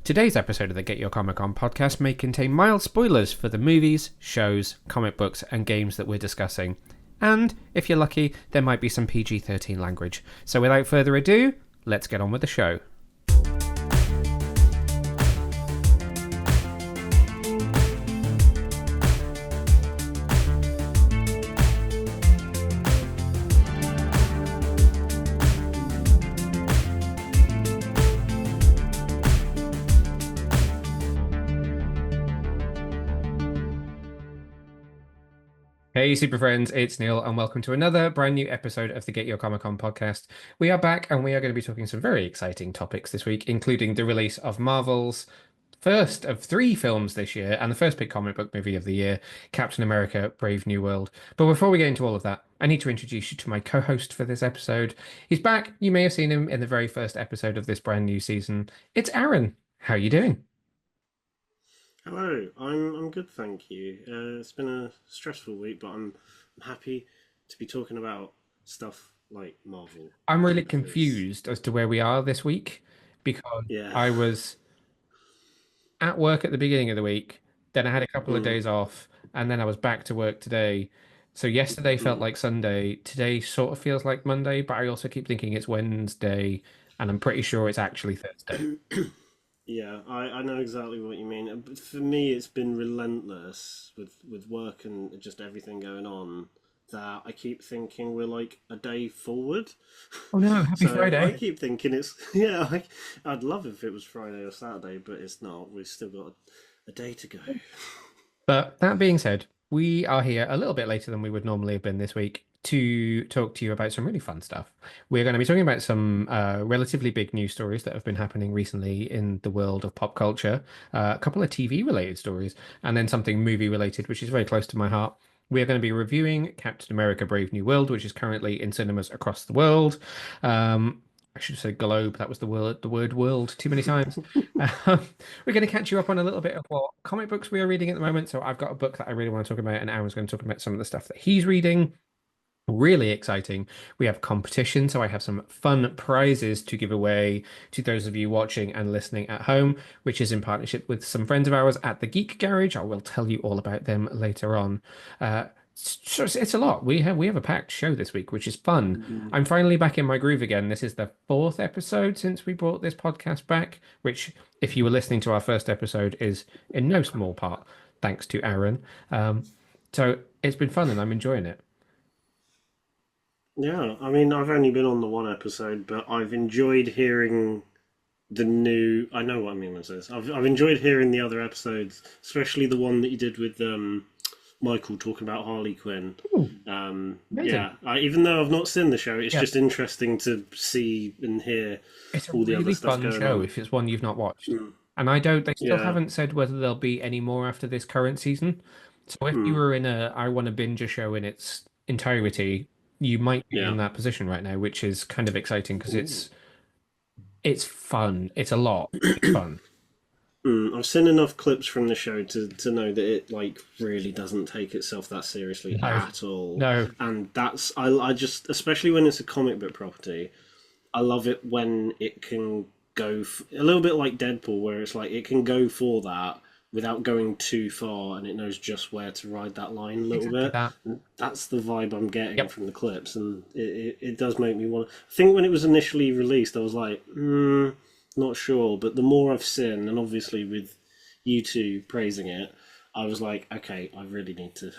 Today's episode of the Get Your Comic On podcast may contain mild spoilers for the movies, shows, comic books, and games that we're discussing. And, if you're lucky, there might be some PG-13 language. So without further ado, let's get on with the show. Hey, super friends, it's Neil, and welcome to another brand new episode of the Get Your Comic On podcast. We are back, and we are going to be talking some very exciting topics this week, including the release of Marvel's first of 3 films this year, and the first big comic book movie of the year, Captain America: Brave New World. But before we get into all of that, I need to introduce you to my co-host for this episode. He's back. You may have seen him in the very first episode of this brand new season. It's Aaron. How are you doing? Hello, I'm good, thank you. It's been a stressful week, but I'm happy to be talking about stuff like Marvel. I'm really confused as to where we are this week because Yeah. I was at work at the beginning of the week, then I had a couple of days off, and then I was back to work today. So yesterday felt like Sunday, today sort of feels like Monday, but I also keep thinking it's Wednesday, and I'm pretty sure it's actually Thursday. Yeah, I know exactly what you mean. But for me, it's been relentless with work and just everything going on that I keep thinking we're like a day forward. Oh no, happy So I Friday. keep thinking I'd love if it was Friday or Saturday, but it's not. We've still got a day to go. But that being said, we are here a little bit later than we would normally have been this week to talk to you about some really fun stuff. We're going to be talking about some relatively big news stories that have been happening recently in the world of pop culture, a couple of TV related stories, and then something movie related, which is very close to my heart. We are going to be reviewing Captain America: Brave New World, which is currently in cinemas across the world. I should have said globe. That was the word world too many times. We're going to catch you up on a little bit of what comic books we are reading at the moment. So I've got a book that I really want to talk about, and Aaron's going to talk about some of the stuff that he's reading. Really exciting. We have competition, so I have some fun prizes to give away to those of you watching and listening at home, which is in partnership with some friends of ours at the Geek Garage. I will tell you all about them later on. So it's a lot. We have a packed show this week, which is fun. I'm finally back in my groove again. This is the 4th episode since we brought this podcast back, which, if you were listening to our first episode, is in no small part thanks to Aaron. So it's been fun and I'm enjoying it. Yeah, I mean, I've only been on the one episode, but I've enjoyed hearing the new. I know what I mean when I say this. I've enjoyed hearing the other episodes, especially the one that you did with Michael talking about Harley Quinn. Ooh, Yeah, even though I've not seen the show, it's just interesting to see and hear it's a all the really other stuff fun going show on. if it's one you've not watched. And I don't, they still Yeah. haven't said whether there'll be any more after this current season. So if you were in a I want to binge a show in its entirety, you might be Yeah. in that position right now, which is kind of exciting because it's fun. It's a lot. It's fun. I've seen enough clips from the show to know that it like really doesn't take itself that seriously No. at all. No. And I just, especially when it's a comic book property, I love it when it can go a little bit like Deadpool, where it's like it can go for that without going too far, and it knows just where to ride that line a little Exactly bit. that. And that's the vibe I'm getting Yep. from the clips, and it does make me want. I think when it was initially released, I was like, not sure. But the more I've seen, and obviously with you two praising it, I was like, okay, I really need to,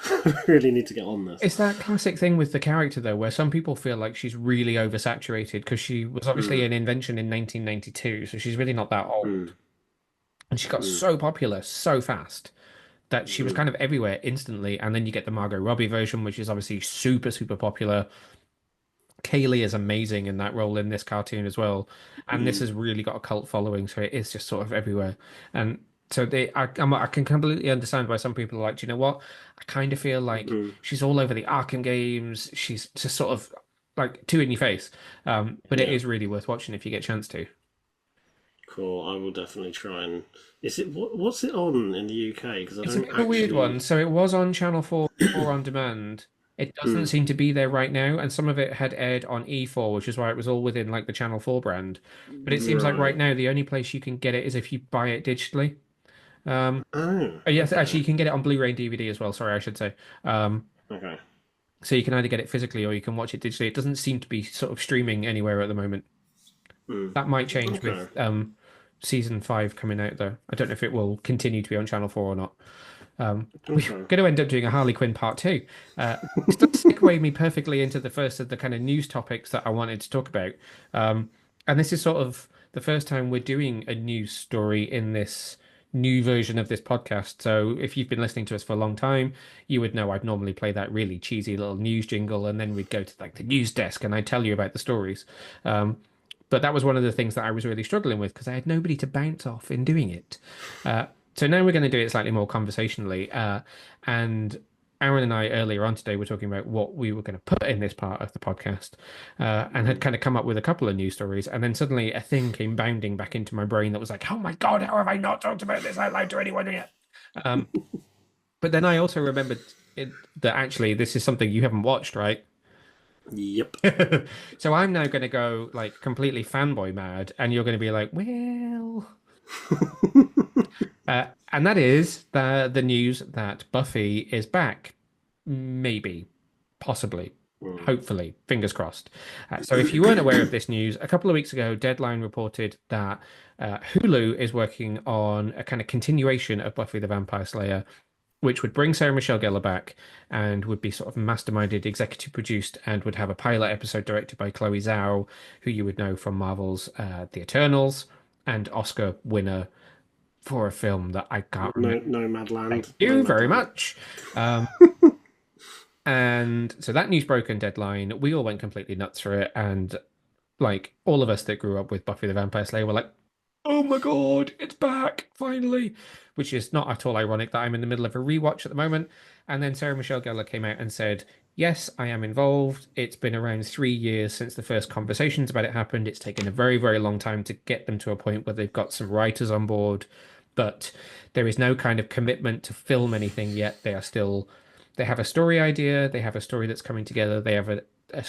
really need to get on this. It's that classic thing with the character, though, where some people feel like she's really oversaturated because she was obviously an invention in 1992, so she's really not that old. And she got so popular so fast that she was kind of everywhere instantly. And then you get the Margot Robbie version, which is obviously super, super popular. Kaylee is amazing in that role in this cartoon as well. And this has really got a cult following, so it is just sort of everywhere. And so I can completely understand why some people are like, do you know what? I kind of feel like she's all over the Arkham games. She's just sort of like too in your face. But it Yeah. is really worth watching if you get a chance to. Cool. I will definitely try and. Is it what's it on in the UK? Because I It's a don't bit of a weird actually. one. So it was on Channel 4 on demand. It doesn't Mm, seem to be there right now, and some of it had aired on E4, which is why it was all within like the Channel 4 brand. But it seems like right right. now the only place you can get it is if you buy it digitally. Um, Oh, yes, actually, okay. you can get it on Blu-ray and DVD as well. Sorry, I should say. Um, Okay. so you can either get it physically or you can watch it digitally. It doesn't seem to be sort of streaming anywhere at the moment. Mm, That might change okay. with season 5 coming out, though. I don't know if it will continue to be on Channel 4 or not. We're Okay. going to end up doing a Harley Quinn part two. This does segue me perfectly into the first of the kind of news topics that I wanted to talk about. And this is sort of the first time we're doing a news story in this new version of this podcast. So if you've been listening to us for a long time, you would know I'd normally play that really cheesy little news jingle, and then we'd go to like the news desk and I'd tell you about the stories. Um, but that was one of the things that I was really struggling with because I had nobody to bounce off in doing it. Uh, so now we're going to do it slightly more conversationally. And Aaron and I earlier on today were talking about what we were going to put in this part of the podcast, and had Mm. kind of come up with a couple of news stories. And then suddenly a thing came bounding back into my brain that was like, "Oh my God, how have I not talked about this out loud to anyone yet?" Um, but then I also remembered that actually this is something you haven't watched, right? Yep. So I'm now going to go like completely fanboy mad, and you're going to be like, "Well." And that is the news that Buffy is back. Maybe, possibly, Mm. hopefully, fingers crossed. So if you weren't aware of this news, a couple of weeks ago, Deadline reported that Hulu is working on a kind of continuation of Buffy the Vampire Slayer, which would bring Sarah Michelle Gellar back and would be sort of masterminded, executive produced, and would have a pilot episode directed by Chloe Zhao, who you would know from Marvel's The Eternals and Oscar winner for a film that I can't remember. No, Thank Nomadland. you very Nomadland. much. Um, and so that news broke on Deadline. We all went completely nuts for it, and like all of us that grew up with Buffy the Vampire Slayer were like, "Oh my God, it's back finally!" Which is not at all ironic that I'm in the middle of a rewatch at the moment. And then Sarah Michelle Gellar came out and said, "Yes, I am involved. It's been around 3 years since the first conversations about it happened. It's taken a very, very long time to get them to a point where they've got some writers on board, but there is no kind of commitment to film anything yet. They have a story idea, they have a story that's coming together, they have a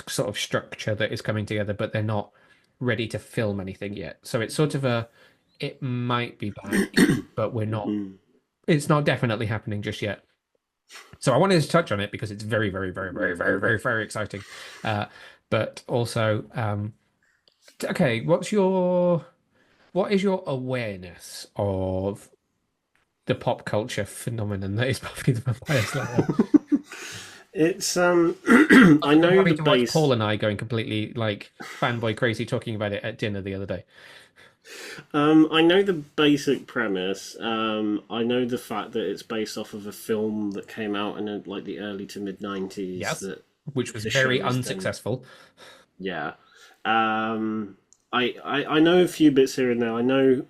sort of structure that is coming together, but they're not ready to film anything yet. So it's sort of it might be back, but we're not, Mm. it's not definitely happening just yet. So I wanted to touch on it because it's very, very, very, very, very, very, very exciting. Uh, but also, okay, what is your awareness of the pop culture phenomenon that is Buffy the Vampire Slayer? It's I Other than know the having to watch base. Paul and I going completely like fanboy crazy talking about it at dinner the other day. I know the basic premise. I know the fact that it's based off of a film that came out in like the early to mid '90s. Yes. That Which was the very shows then, unsuccessful. yeah. I know a few bits here and there. I know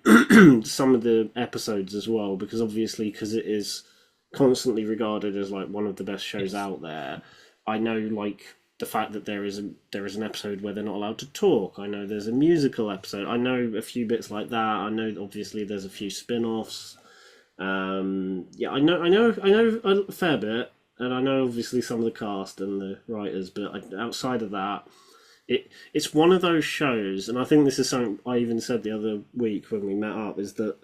some of the episodes as well because obviously because it is constantly regarded as like one of the best shows Yes. out there. I know like the fact that there is an episode where they're not allowed to talk. I know there's a musical episode. I know a few bits like that. I know obviously there's a few spin-offs. Yeah, I know a fair bit, and I know obviously some of the cast and the writers. But outside of that, it's one of those shows, and I think this is something I even said the other week when we met up. Is that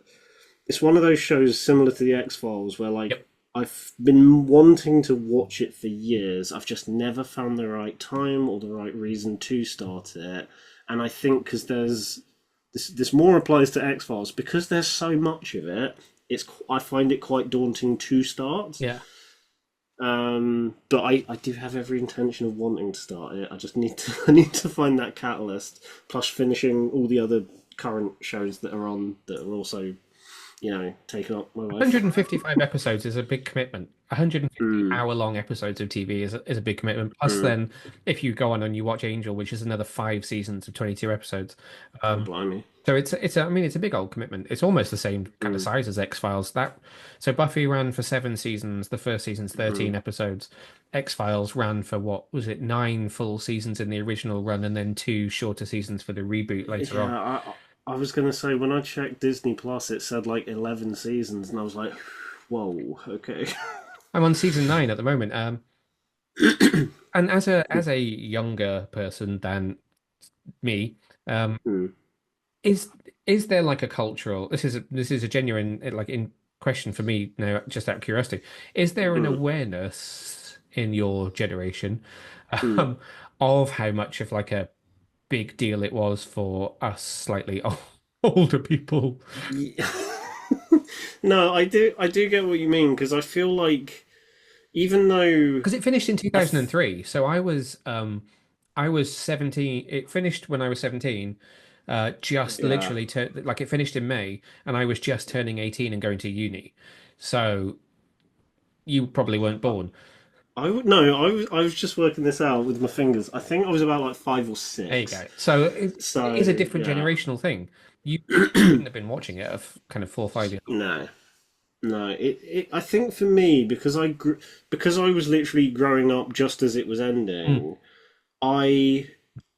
it's one of those shows similar to the X Files, where like Yep. I've been wanting to watch it for years. I've just never found the right time or the right reason to start it. And I think because this more applies to X Files because there's so much of it. I find it quite daunting to start. Yeah. But I do have every intention of wanting to start it. I just need to I need to find that catalyst. Plus finishing all the other current shows that are on that are also taking up my life. 155 episodes is a big commitment. 150 Mm, hour-long episodes of TV is a big commitment. Plus, mm. then if you go on and you watch Angel, which is another 5 seasons of 22 episodes, Oh, um, blimey. so I mean, it's a big old commitment. It's almost the same kind of Mm, size as X-Files. So Buffy ran for 7 seasons. The first season's mm. 13 episodes. X-Files ran for what was it, 9 full seasons in the original run, and then 2 shorter seasons for the reboot later on. Yeah, I was gonna say when I checked Disney Plus, it said like 11 seasons, and I was like, whoa, okay. I'm on season 9 at the moment. And as a younger person than me, um, Mm, is is there like a cultural? This is a genuine like in question for me now, just out of curiosity. Is there an mm, awareness in your generation mm. um, of how much of like a big deal it was for us slightly older people? Yeah. No, I do get what you mean because I feel like even though Because it finished in I th 2003, so I was 17. It finished when I was 17. Just yeah, literally like it finished in May, and I was just turning 18 and going to uni. So you probably weren't I, born. I would no, I was just working this out with my fingers. I think I was about like five or There you six. go. So it is a So different yeah, generational thing. You wouldn't have been watching it of kind of 4 or 5 years old. no, no. I think for me because I was literally growing up just as it was Mm, ending. I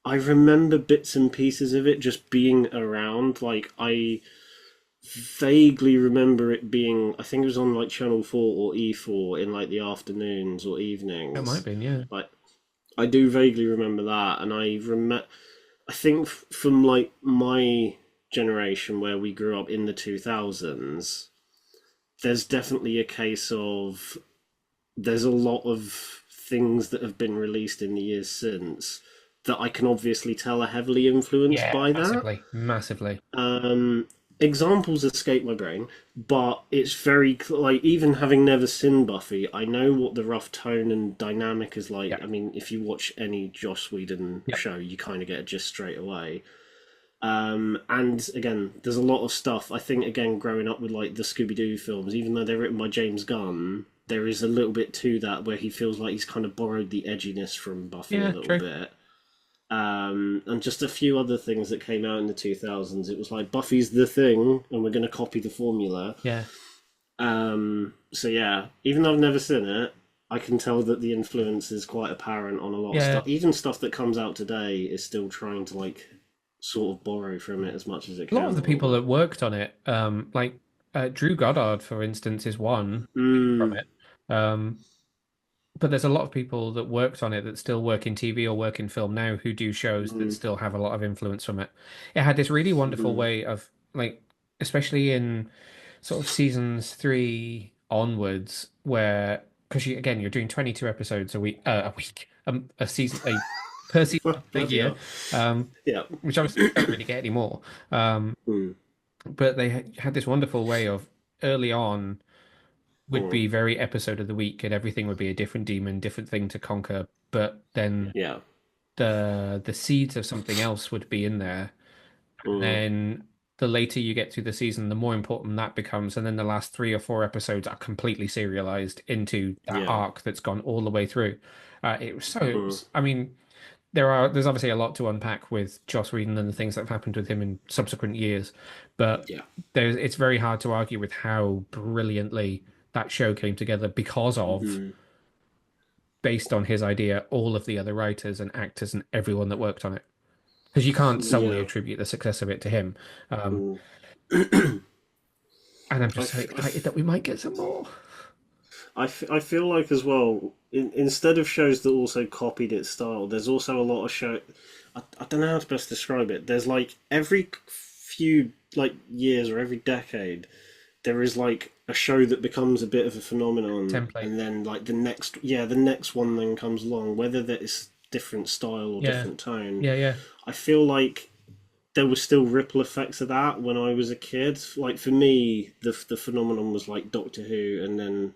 I remember bits and pieces of it just being around. Like I vaguely remember it being. I think it was on like Channel 4 or E4 in like the afternoons or it might have evenings. been, yeah. Like I do vaguely remember that, and I think from like my generation where we grew up in the 2000s, there's definitely a case of there's a lot of things that have been released in the years since that I can obviously tell are heavily influenced Yeah, by that. massively, massively. Um, Examples escape my brain, but it's very like even having never seen Buffy, I know what the rough tone and dynamic is like. Yeah, I mean, if you watch any Joss Whedon yeah, show, you kind of get it just straight away. And again, there's a lot of stuff. I think again, growing up with like the Scooby Doo films, even though they're written by James Gunn, there is a little bit to that where he feels like he's kind of borrowed the edginess from Buffy a yeah. little True. bit. And just a few other things that came out in the 2000s. It was like Buffy's the thing, and we're going to copy the formula. Yeah. So yeah, even though I've never seen it, I can tell that the influence is quite apparent on a lot of Yeah, stuff. Even stuff that comes out today is still trying to like sort of borrow from it as much as it a lot can of a the little people bit. that worked on it, like Drew Goddard, for instance, is one from Mm, it. Um, but there's a lot of people that worked on it that still work in TV or work in film now who do shows that mm, still have a lot of influence from it. It had this really wonderful mm, way of like, especially in sort of seasons three onwards, where because again you're doing 22 episodes a week, a season, a per season a bloody year, hell. um, Yeah. which obviously you don't really get anymore. Mm, But they had this wonderful way of early on would mm, be very episode of the week and everything would be a different demon, different thing to conquer. But then yeah. the seeds of something else would be in there. And Mm, then the later you get through the season, the more important that becomes. And then the last 3 or 4 episodes are completely serialized into that yeah. arc that's gone all the way through. It Mm, was, I mean, there's obviously a lot to unpack with Joss Whedon and the things that have happened with him in subsequent years, but yeah. it's very hard to argue with how brilliantly that show came together because of Mm, based on his idea, all of the other writers and actors and everyone that worked on it. Because you can't solely yeah. attribute the success of it to him. Um, Mm. and I'm I, just so f- I, excited f- that we might get some more. I feel like as well, instead of shows that also copied its style, there's also a lot of show. I don't know how to best describe it. There's like every few like years or every decade, there is like a show that becomes a bit of a phenomenon, Template. and then like the next one then comes along, whether that is different style or Yeah. different tone. Yeah, yeah. I feel like there were still ripple effects of that when I was a kid. Like for me, the phenomenon was like Doctor Who, and then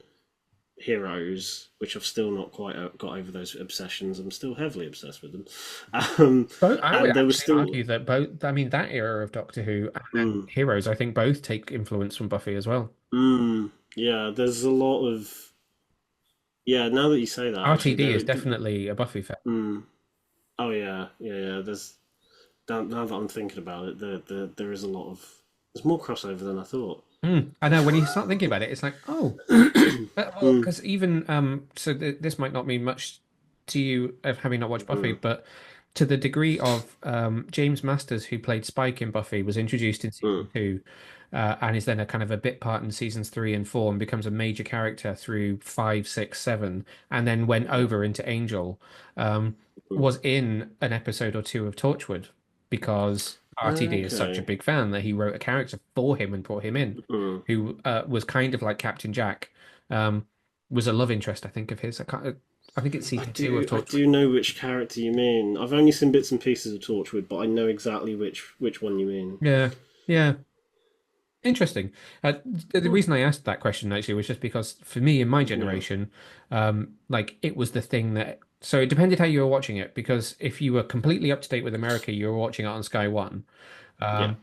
Heroes, which I've still not quite got over those obsessions. I'm still heavily obsessed with them. Both, I would And there was actually still, argue that both, I mean, that era of Doctor Who and mm, Heroes, I think both take influence from Buffy as well. yeah, there's a lot of, yeah. Now that you say that, actually, RTD is definitely a Buffy fan. oh yeah, yeah, yeah. There's now that I'm thinking about it, there is a lot of, there's more crossover than I thought. I know when you start thinking about it, it's like, oh, well, Mm, because even so, this might not mean much to you of having not watched Buffy, mm, but to the degree of James Masters, who played Spike in Buffy, was introduced in season Mm. two, and is then a kind of a bit part in seasons three and four, and becomes a major character through five, six, seven, and then went Yeah. over into Angel. Um, Mm. was in an episode or two of Torchwood because RTD is such a Okay. big fan that he wrote a character for him and brought him in, Mm. who was kind of like Captain Jack. Um, was a love interest, I think, of his. I think it's I season two of do I Torchwood. do know which character you mean. I've only seen bits and pieces of Torchwood, but I know exactly which one you mean. Yeah, yeah. Interesting. The Hmm. reason I asked that question actually was just because for me in my Yeah. generation, like it was the thing that. So it depended how you were watching it because if you were completely up to date with America, you were watching it on Sky One. Yeah. Um,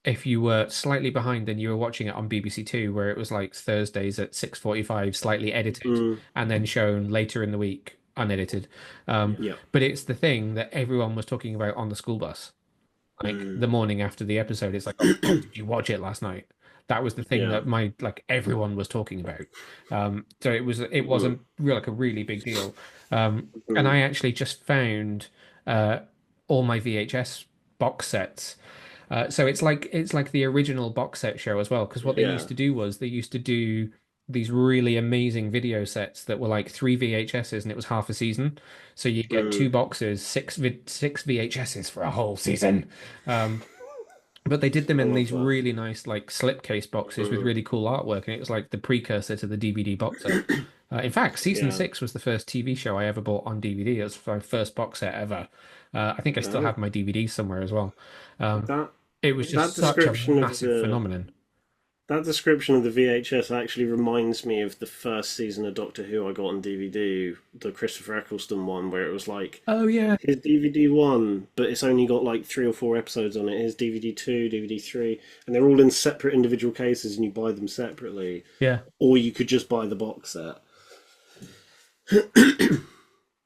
if you were slightly behind, then you were watching it on BBC Two, where it was like Thursdays at 6:45, slightly edited, Mm. and then shown later in the week, unedited. Um, Yeah. but it's the thing that everyone was talking about on the school bus like Mm. the morning after the episode. It's like, oh God, did you watch it last night? That was the thing Yeah. that my like everyone was talking about. So it was Mm. a real like a really big deal. And Mm. I actually just found uh, all my VHS box sets. So it's like the original box set show as well. Because what they used Yeah. to do was they used to do these really amazing video sets that were like three VHSs and it was half a season. So you get two Mm. boxes, six VHSs for a whole season. Um, but they did them I in love these that. really nice like slipcase boxes with Mm. really cool artwork, and it was like the precursor to the DVD box set. In fact, season Yeah. six was the first TV show I ever bought on DVD. It was my first box set ever. I think I still Oh, have my DVDs somewhere as well. Um, that it was that just such a description of massive the phenomenon. that description of the VHS actually reminds me of the first season of Doctor Who I got on DVD, the Christopher Eccleston one, where it was like Oh yeah, his DVD one, but it's only got like 3 or 4 episodes on it. His DVD two, DVD three, and they're all in separate individual cases, and you buy them separately, yeah. or you could just buy the box set.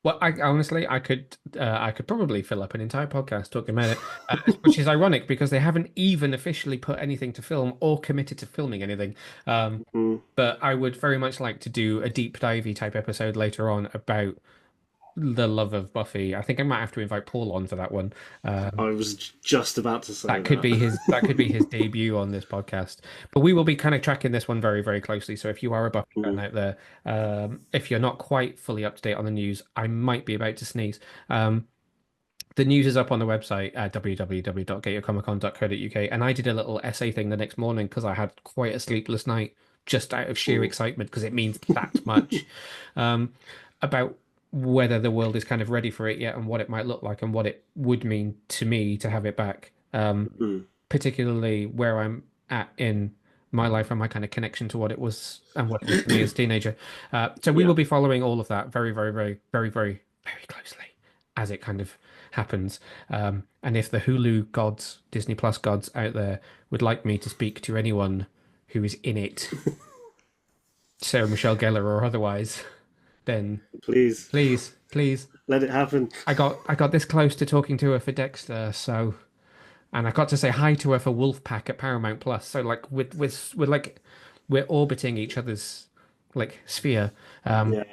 Well, I honestly, I could probably fill up an entire podcast talking about it, which is ironic because they haven't even officially put anything to film or committed to filming anything. Um, Mm. but I would very much like to do a deep divey type episode later on about the love of Buffy. I think I might have to invite Paul on for that one. I Um, was just about to say that. that could be his debut on this podcast. But we will be kind of tracking this one very, very closely. So if you are a Buffy fan Mm. out there, if you're not quite fully up to date on the news, I might be about to sneeze. The news is up on the website at www.getyourcomiccon.co.uk, and I did a little essay thing the next morning because I had quite a sleepless night just out of sheer Mm. excitement because it means that much um, about whether the world is kind of ready for it yet and what it might look like and what it would mean to me to have it back, Mm. particularly where I'm at in my life and my kind of connection to what it was and what it was to me as a teenager. So we Yeah. will be following all of that very, very, very, very, very, very closely as it kind of happens. And if the Hulu gods, Disney Plus gods out there would like me to speak to anyone who is in it, Sarah Michelle Gellar or otherwise, then Please please, please. let it happen. I got this close to talking to her for Dexter, so and I got to say hi to her for Wolfpack at Paramount Plus. So like we're like we're orbiting each other's like sphere. Um, Yeah.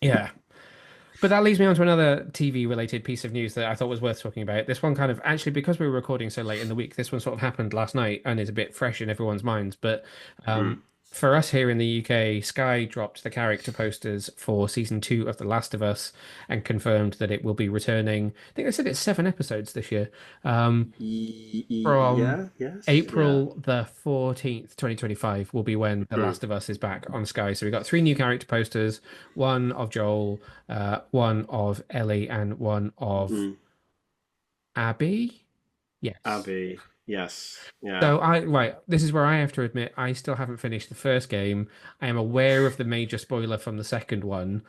yeah. But that leads me on to another TV related piece of news that I thought was worth talking about. This one kind of actually because we were recording so late in the week, this one sort of happened last night and is a bit fresh in everyone's minds. But Mm. for us here in the UK, Sky dropped the character posters for season two of The Last of Us and confirmed that it will be returning. I think they said it's 7 episodes this year. From Yeah. Yes. Yeah. April the 14th, 2025 will be when The Mm. Last of Us is back on Sky. So we got three new character posters, one of Joel, one of Ellie, and one of Mm. Abby. Yes. Abby. Yes. Yeah. So right, this is where I have to admit I still haven't finished the first game. I am aware of the major spoiler from the second one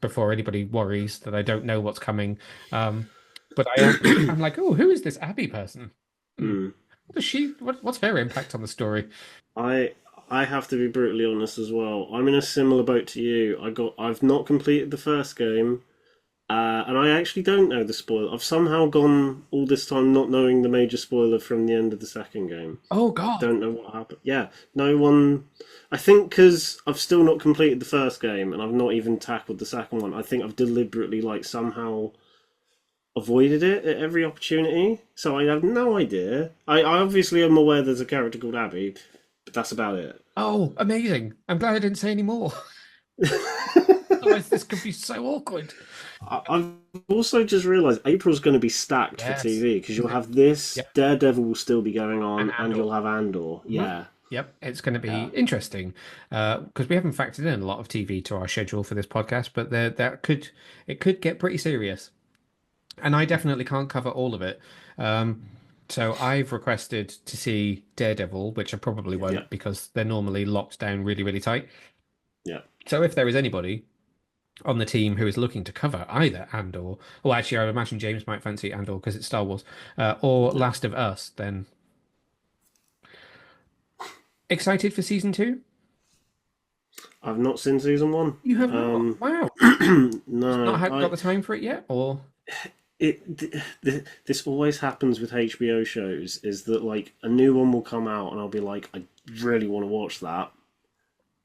before anybody worries that I don't know what's coming. But I'm like, oh, who is this Abby person? Hmm. Mm. What does what's her impact on the story? I I have to be brutally honest as well. I'm in a similar boat to you. I've not completed the first game, and I actually don't know the spoiler. I've somehow gone all this time not knowing the major spoiler from the end of the second game. Oh God. Don't know what happened. Yeah, no one. I think because I've still not completed the first game and I've not even tackled the second one. I think I've deliberately like somehow avoided it at every opportunity. So I have no idea. I obviously am aware there's a character called Abby, but that's about it. Oh, amazing. I'm glad I didn't say any more. Otherwise, this could be so awkward. I've also just realised April's going to be stacked for Yes. TV because you'll have this, Yep. Daredevil will still be going And on, and Andor. you'll have Andor. Mhm. Yeah, Yep, it's going to be yeah, interesting because we haven't factored in a lot of TV to our schedule for this podcast, but that could it could get pretty serious, and I definitely can't cover all of it. Um, so I've requested to see Daredevil, which I probably yeah, won't because they're normally locked down really, really tight. yeah, So if there is anybody on the team who is looking to cover either Andor, or actually, I would imagine James might fancy Andor because it's Star Wars, or yeah. Last of Us, then excited for season two? I've not seen season one. You have not? Wow. Just not No, got the time for it yet, or this always happens with HBO shows. Is that like a new one will come out, and I'll be like, I really want to watch that.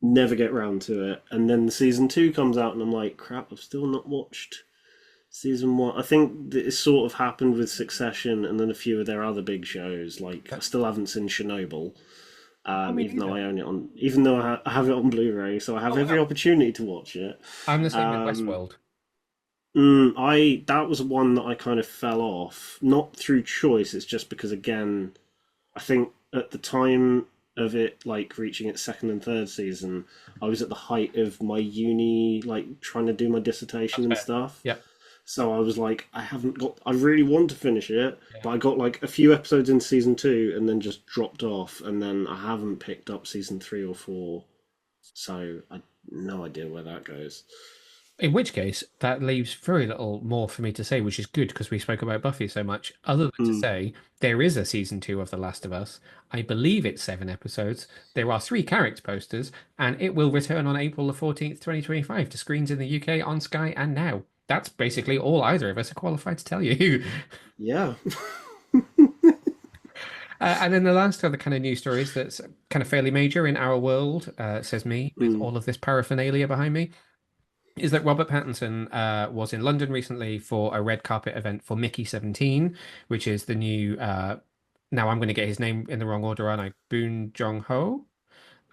Never get round to it, and then the season two comes out, and I'm like, crap, I've still not watched season one. I think that it sort of happened with Succession, and then a few of their other big shows. Like I still haven't seen Chernobyl, I mean, even though either. I own it on, even though I have it on Blu-ray, so I have Oh every wow. opportunity to watch it. I'm the same with Um, Westworld. I that was one that I kind of fell off, not through choice. It's just because again, I think at the time of it like reaching its second and third season, I was at the height of my uni, like trying to do my dissertation That's and fair. stuff. Yep. So I was like, I haven't got. I really want to finish it, Yeah. but I got like a few episodes in season two and then just dropped off, and then I haven't picked up season three or four. So I no idea where that goes. In which case, that leaves very little more for me to say, which is good because we spoke about Buffy so much. Other than to Mm, say, there is a season two of The Last of Us. I believe it's 7 episodes. There are 3 character posters, and it will return on April the 14th, 2025 to screens in the UK on Sky and Now. That's basically all either of us are qualified to tell you. yeah. And then the last other kind of news stories that's kind of fairly major in our world, says me, with Mm, all of this paraphernalia behind me, is that Robert Pattinson was in London recently for a red carpet event for Mickey 17, which is the new, now I'm going to get his name in the wrong order, aren't I? Boon Jong-ho?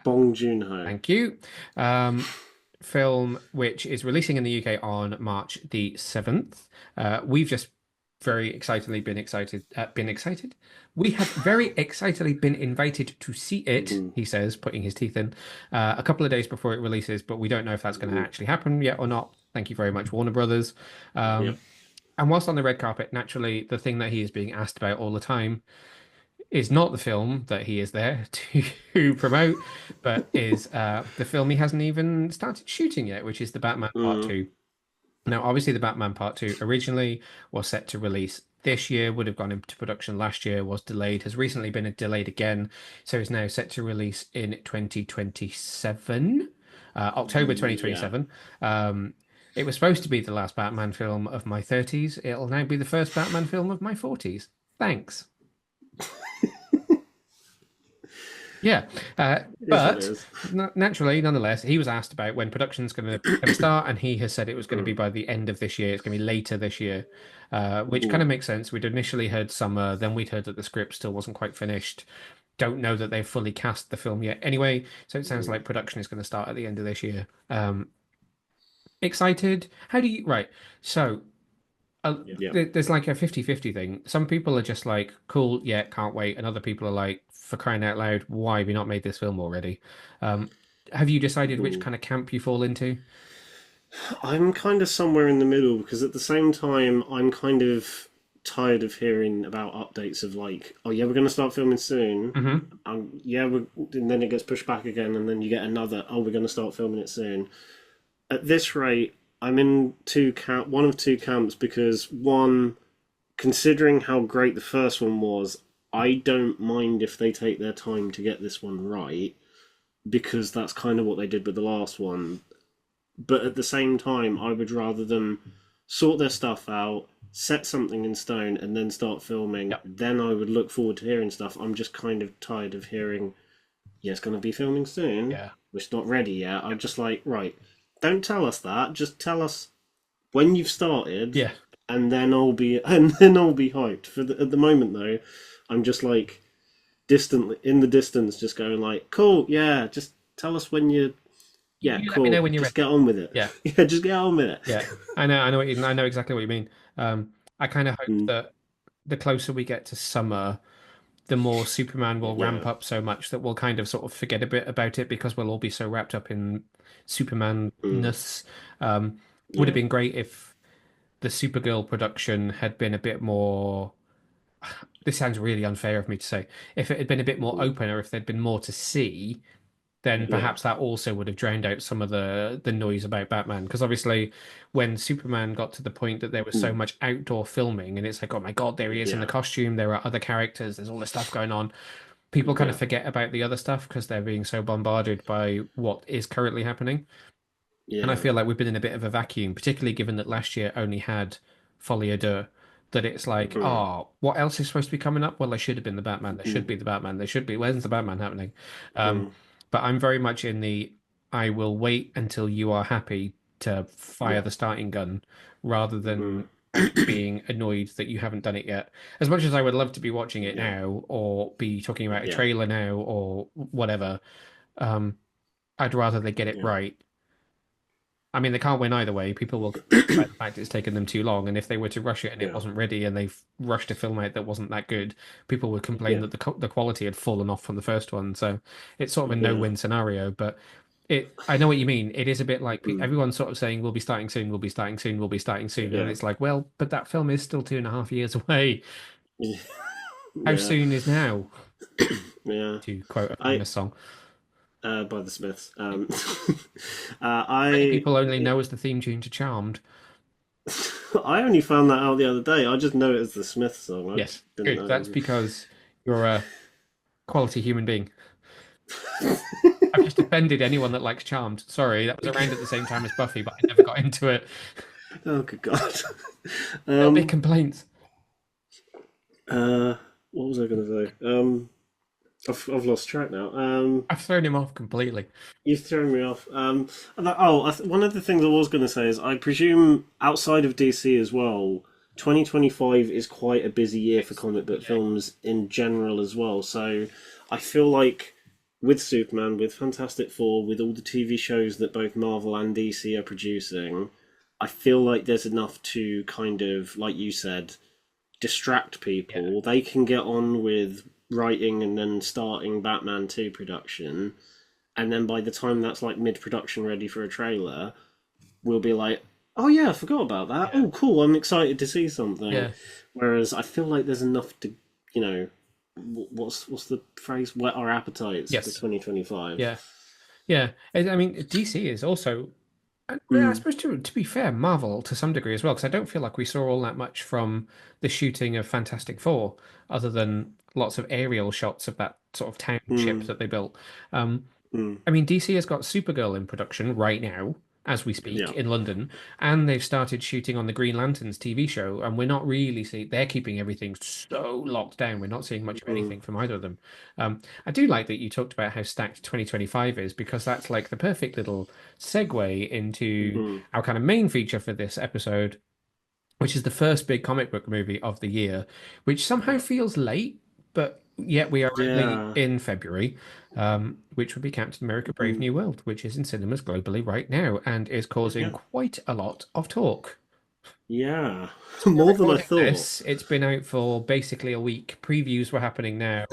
Bong Joon Ho. Thank you. Um, Film which is releasing in the UK on March the 7th. We've just very excitedly been excited. We have very excitedly been invited to see it, Mm, he says, putting his teeth in, a couple of days before it releases, but we don't know if that's going to mm, actually happen yet or not. Thank you very much, Warner Brothers. yeah. And whilst on the red carpet, naturally, the thing that he is being asked about all the time is not the film that he is there to promote, but is the film he hasn't even started shooting yet, which is the Batman Part Mm, 2. Now, obviously, the Batman Part 2 originally was set to release this year, would have gone into production last year, was delayed, has recently been delayed again, so is now set to release in 2027, October yeah. 2027. It was supposed to be the last Batman film of my 30s. It'll now be the first Batman film of my 40s. Thanks. Yeah, It is what it but is. naturally, nonetheless, he was asked about when production's going to start, and he has said it was going to be Mm, by the end of this year. It's going to be later this year, which kind mm, of makes sense. We'd initially heard summer, then we'd heard that the script still wasn't quite finished. Don't know that they've fully cast the film yet. Anyway, so it sounds mm, like production is going to start at the end of this year. Excited? How do you? Right. So yeah. there's like a 50-50 thing. Some people are just like, cool, yeah, can't wait. And other people are like, for crying out loud, why have we not made this film already? Um, have you decided which Mm. kind of camp you fall into? I'm kind of somewhere in the middle because at the same time, I'm kind of tired of hearing about updates of like, oh yeah, we're going to start filming soon. Hmm. Yeah, and then it gets pushed back again, and then you get another, oh, we're going to start filming it soon. At this rate, I'm in one of two camps because one, considering how great the first one was, I don't mind if they take their time to get this one right because that's kind of what they did with the last one. But at the same time, I would rather them sort their stuff out, set something in stone, and then start filming. Yep. Then I would look forward to hearing stuff. I'm just kind of tired of hearing, yeah, it's going to be filming soon. Yeah. It's not ready yet. I'm just like, right, don't tell us that. Just tell us when you've started Yeah. and then I'll be and then I'll be hyped. At the moment though, I'm just like distantly in the distance, just going like, cool, yeah, just tell us when you, yeah, You let me know cool, when you're just get ready. on with it. Yeah, Yeah, just get on with it. yeah. I know exactly what you mean. I kind of hope Mm, that the closer we get to summer, the more Superman will ramp yeah, up so much that we'll kind of sort of forget a bit about it because we'll all be so wrapped up in mm, Superman-ness. Would have yeah, been great if the Supergirl production had been a bit more. This sounds really unfair of me to say. If it had been a bit more mm, open, or if there'd been more to see, then yeah, perhaps that also would have drowned out some of the noise about Batman. Because obviously, when Superman got to the point that there was so mm, much outdoor filming, and it's like, oh my God, there he is in the yeah, costume. There are other characters. There's all this stuff going on. People kind of yeah, forget about the other stuff because they're being so bombarded by what is currently happening. And I yeah, feel like we've been in a bit of a vacuum, particularly given that last year only had Folie à Deux. That it's like, mm, oh, what else is supposed to be coming up? Well, there should have been the Batman. There should mm, be the Batman. There should be. When's the Batman happening? Um, mm, but I'm very much in the I will wait until you are happy to fire yeah, the starting gun rather mm, than actually being annoyed that you haven't done it yet. As much as I would love to be watching it yeah, now or be talking about a yeah, trailer now or whatever, um, I'd rather they get it yeah, right. I mean, they can't win either way. People will complain about the fact it's taken them too long, and if they were to rush it and it yeah, wasn't ready, and they've rushed a film out that wasn't that good, people would complain yeah, that the quality had fallen off from the first one. So it's sort of a yeah, no-win scenario. But I know what you mean. It is a bit like mm, everyone's sort of saying we'll be starting soon, we'll be starting soon, we'll be starting soon, and yeah, it's like, well, but that film is still 2.5 years away. How yeah, soon is now? yeah. To quote a I famous song. by the Smiths. Many I people only know as the theme tune to Charmed. I only found that out the other day. I just know it as the Smiths song. I Yes, didn't good. know it That's was. because you're a quality human being. I've just offended anyone that likes Charmed. Sorry, that was around at the same time as Buffy, but I never got into it. Oh, good God. There'll be Um. complaints. What was I going to say? I've lost track now. I've thrown him off completely. You've thrown me off. One of the things I was going to say is I presume outside of DC as well, 2025 is quite a busy year for comic book Yeah, films in general as well. So I feel like with Superman, with Fantastic Four, with all the TV shows that both Marvel and DC are producing, I feel like there's enough to kind of, like you said, distract yeah, people. They can get on with writing and then starting Batman 2 production, and then by the time that's like mid production ready for a trailer, we'll be like, oh yeah, I forgot about that. yeah, Oh cool, I'm excited to see something. yeah, Whereas I feel like there's enough to, you know, what's the phrase? Whet our appetites for yes, 2025. yeah, yeah. I mean, DC is also, and I Mm, suppose to be fair, Marvel to some degree as well, because I don't feel like we saw all that much from the shooting of Fantastic Four, other than lots of aerial shots of that sort of township mm, that they built. Um, mm, I mean, DC has got Supergirl in production right now, as we speak, yeah, in London, and they've started shooting on the Green Lanterns TV show, and we're not really seeing, they're keeping everything so locked down. We're not seeing much of mm, anything from either of them. I do like that you talked about how stacked 2025 is, because that's like the perfect little segue into mm, our kind of main feature for this episode, which is the first big comic book movie of the year, which somehow feels late, but yet we are only yeah, in February, which would be Captain America Brave mm, New World, which is in cinemas globally right now and is causing yeah, quite a lot of talk. yeah, We're more than I recording thought. this, it's been out for basically a week. Previews were happening now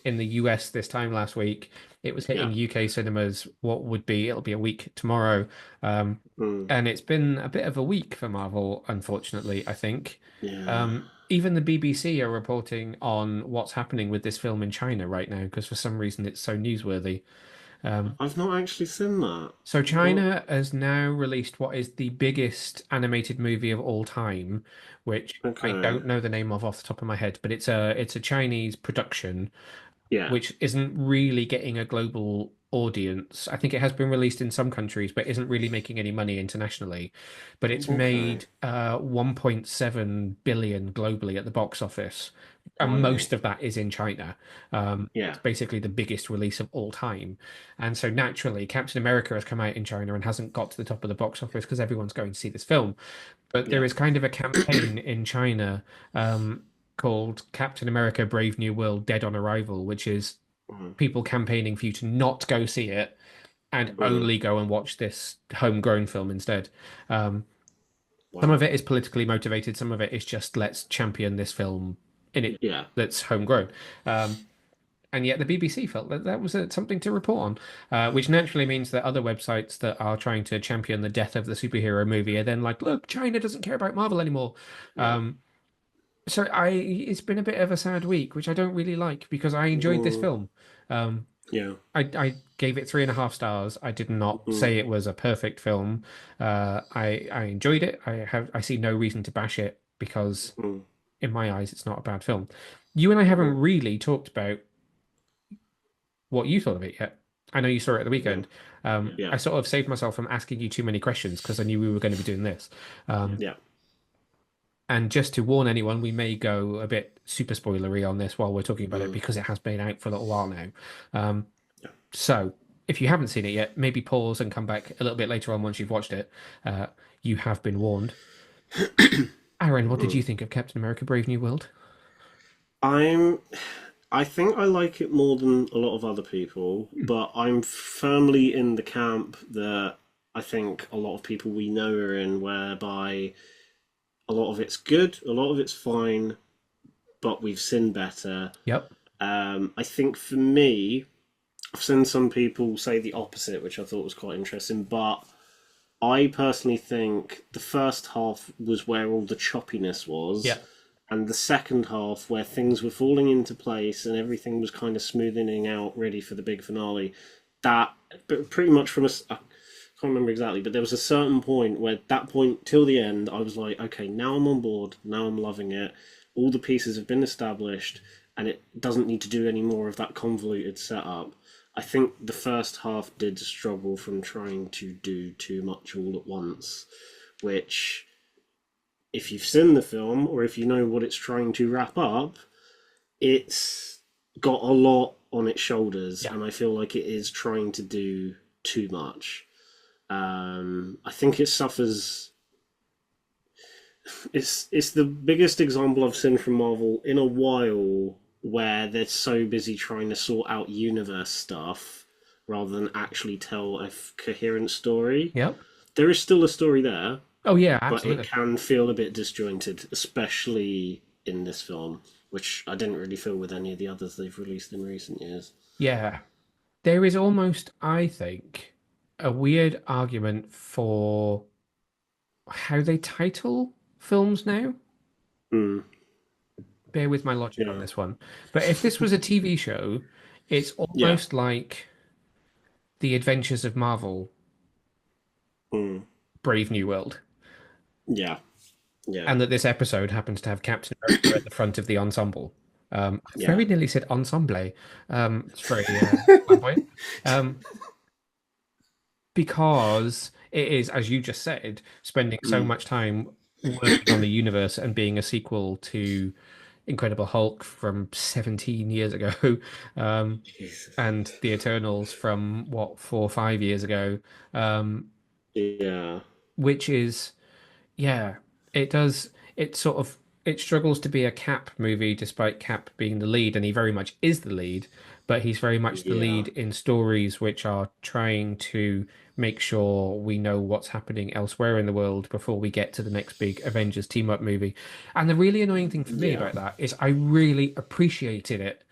in the US this time last week. It was Yeah, hitting UK cinemas. It'll be a week tomorrow. Um, mm, and it's been a bit of a week for Marvel, unfortunately, I think. yeah. Even the BBC are reporting on what's happening with this film in China right now because for some reason it's so newsworthy. Um, I've not actually seen that. so What? China has now released what is the biggest animated movie of all time, which I Okay. don't know the name of off the top of my head, but it's a Chinese production Yeah. which isn't really getting a global audience. I think it has been released in some countries, but isn't really making any money internationally. But it's Okay. made 1.7 billion globally at the box office, and Blimey. most of that is in China. It's Yeah. basically the biggest release of all time. And so naturally, Captain America has come out in China and hasn't got to the top of the box office because everyone's going to see this film. But there Yeah. is kind of a campaign in China called Captain America Brave New World Dead on Arrival, which is Mm. people campaigning for you to not go see it and Mm. only go and watch this homegrown film instead. Um, some of Wow. it is politically motivated, some of it is just let's champion this film in it Yeah. that's homegrown. Um, and yet the BBC felt that that was something to report on, which naturally means that other websites that are trying to champion the death of the superhero movie are then like, look, China doesn't care about Marvel anymore. Yeah. It's been a bit of a sad week, which I don't really like because I enjoyed this Mm. film. Um, Yeah. I gave it 3.5 stars. I did not Mm. say it was a perfect film. I enjoyed it. I see no reason to bash it because Mm. in my eyes it's not a bad film. You and I haven't Mm. really talked about what you thought of it yet. I know you saw it at the Yeah. weekend. Yeah. I sort of saved myself from asking you too many questions because I knew we were going to be doing this. Um, Yeah. and just to warn anyone, we may go a bit super spoilery on this while we're talking about it Mm. because it has been out for a little while now. Um, Yeah. So, if you haven't seen it yet, maybe pause and come back a little bit later on once you've watched it. Uh, you have been warned. Aaron, what did Mm. you think of Captain America: Brave New World? I'm. I think I like it more than a lot of other people, but I'm firmly in the camp that I think a lot of people we know are in, whereby a lot of it's good, a lot of it's fine, but we've seen better. Yep. I think for me, I've seen some people say the opposite, which I thought was quite interesting, but I personally think the first half was where all the choppiness was, Yep. and the second half where things were falling into place and everything was kind of smoothing out, ready for the big finale. That, but pretty much from I can't remember exactly, but there was a certain point where that point till the end, I was like, okay, now I'm on board, now I'm loving it. All the pieces have been established, and it doesn't need to do any more of that convoluted setup. I think the first half did struggle from trying to do too much all at once, which, if you've seen the film or if you know what it's trying to wrap up, it's got a lot on its shoulders, Yeah. and I feel like it is trying to do too much. I think it suffers. It's the biggest example I've seen from Marvel in a while where they're so busy trying to sort out universe stuff rather than actually tell a coherent story. Yep. There is still a story there, Oh yeah, but it absolutely. can feel a bit disjointed, especially in this film, which I didn't really feel with any of the others they've released in recent years. Yeah. There is almost, I think, a weird argument for how they title films now. Hmm. Bear with my logic on Yeah. this one. But if this was a TV show, it's Yeah. almost like The Adventures of Marvel, Hmm. Brave New World. Yeah. Yeah. And that this episode happens to have Captain America at the front of the ensemble. I Yeah. very nearly said ensemble. It's very flamboyant. Um, because it is, as you just said, spending so Mm. much time working on the universe and being a sequel to Incredible Hulk from 17 years ago, um, Jesus. and the Eternals from what, 4 or 5 years ago, um, Yeah. which is yeah, it does. It sort of it struggles to be a Cap movie despite Cap being the lead, and he very much is the lead, but he's very much the Yeah. lead in stories which are trying to make sure we know what's happening elsewhere in the world before we get to the next big Avengers team up movie. And the really annoying thing for me Yeah. about that is I really appreciated it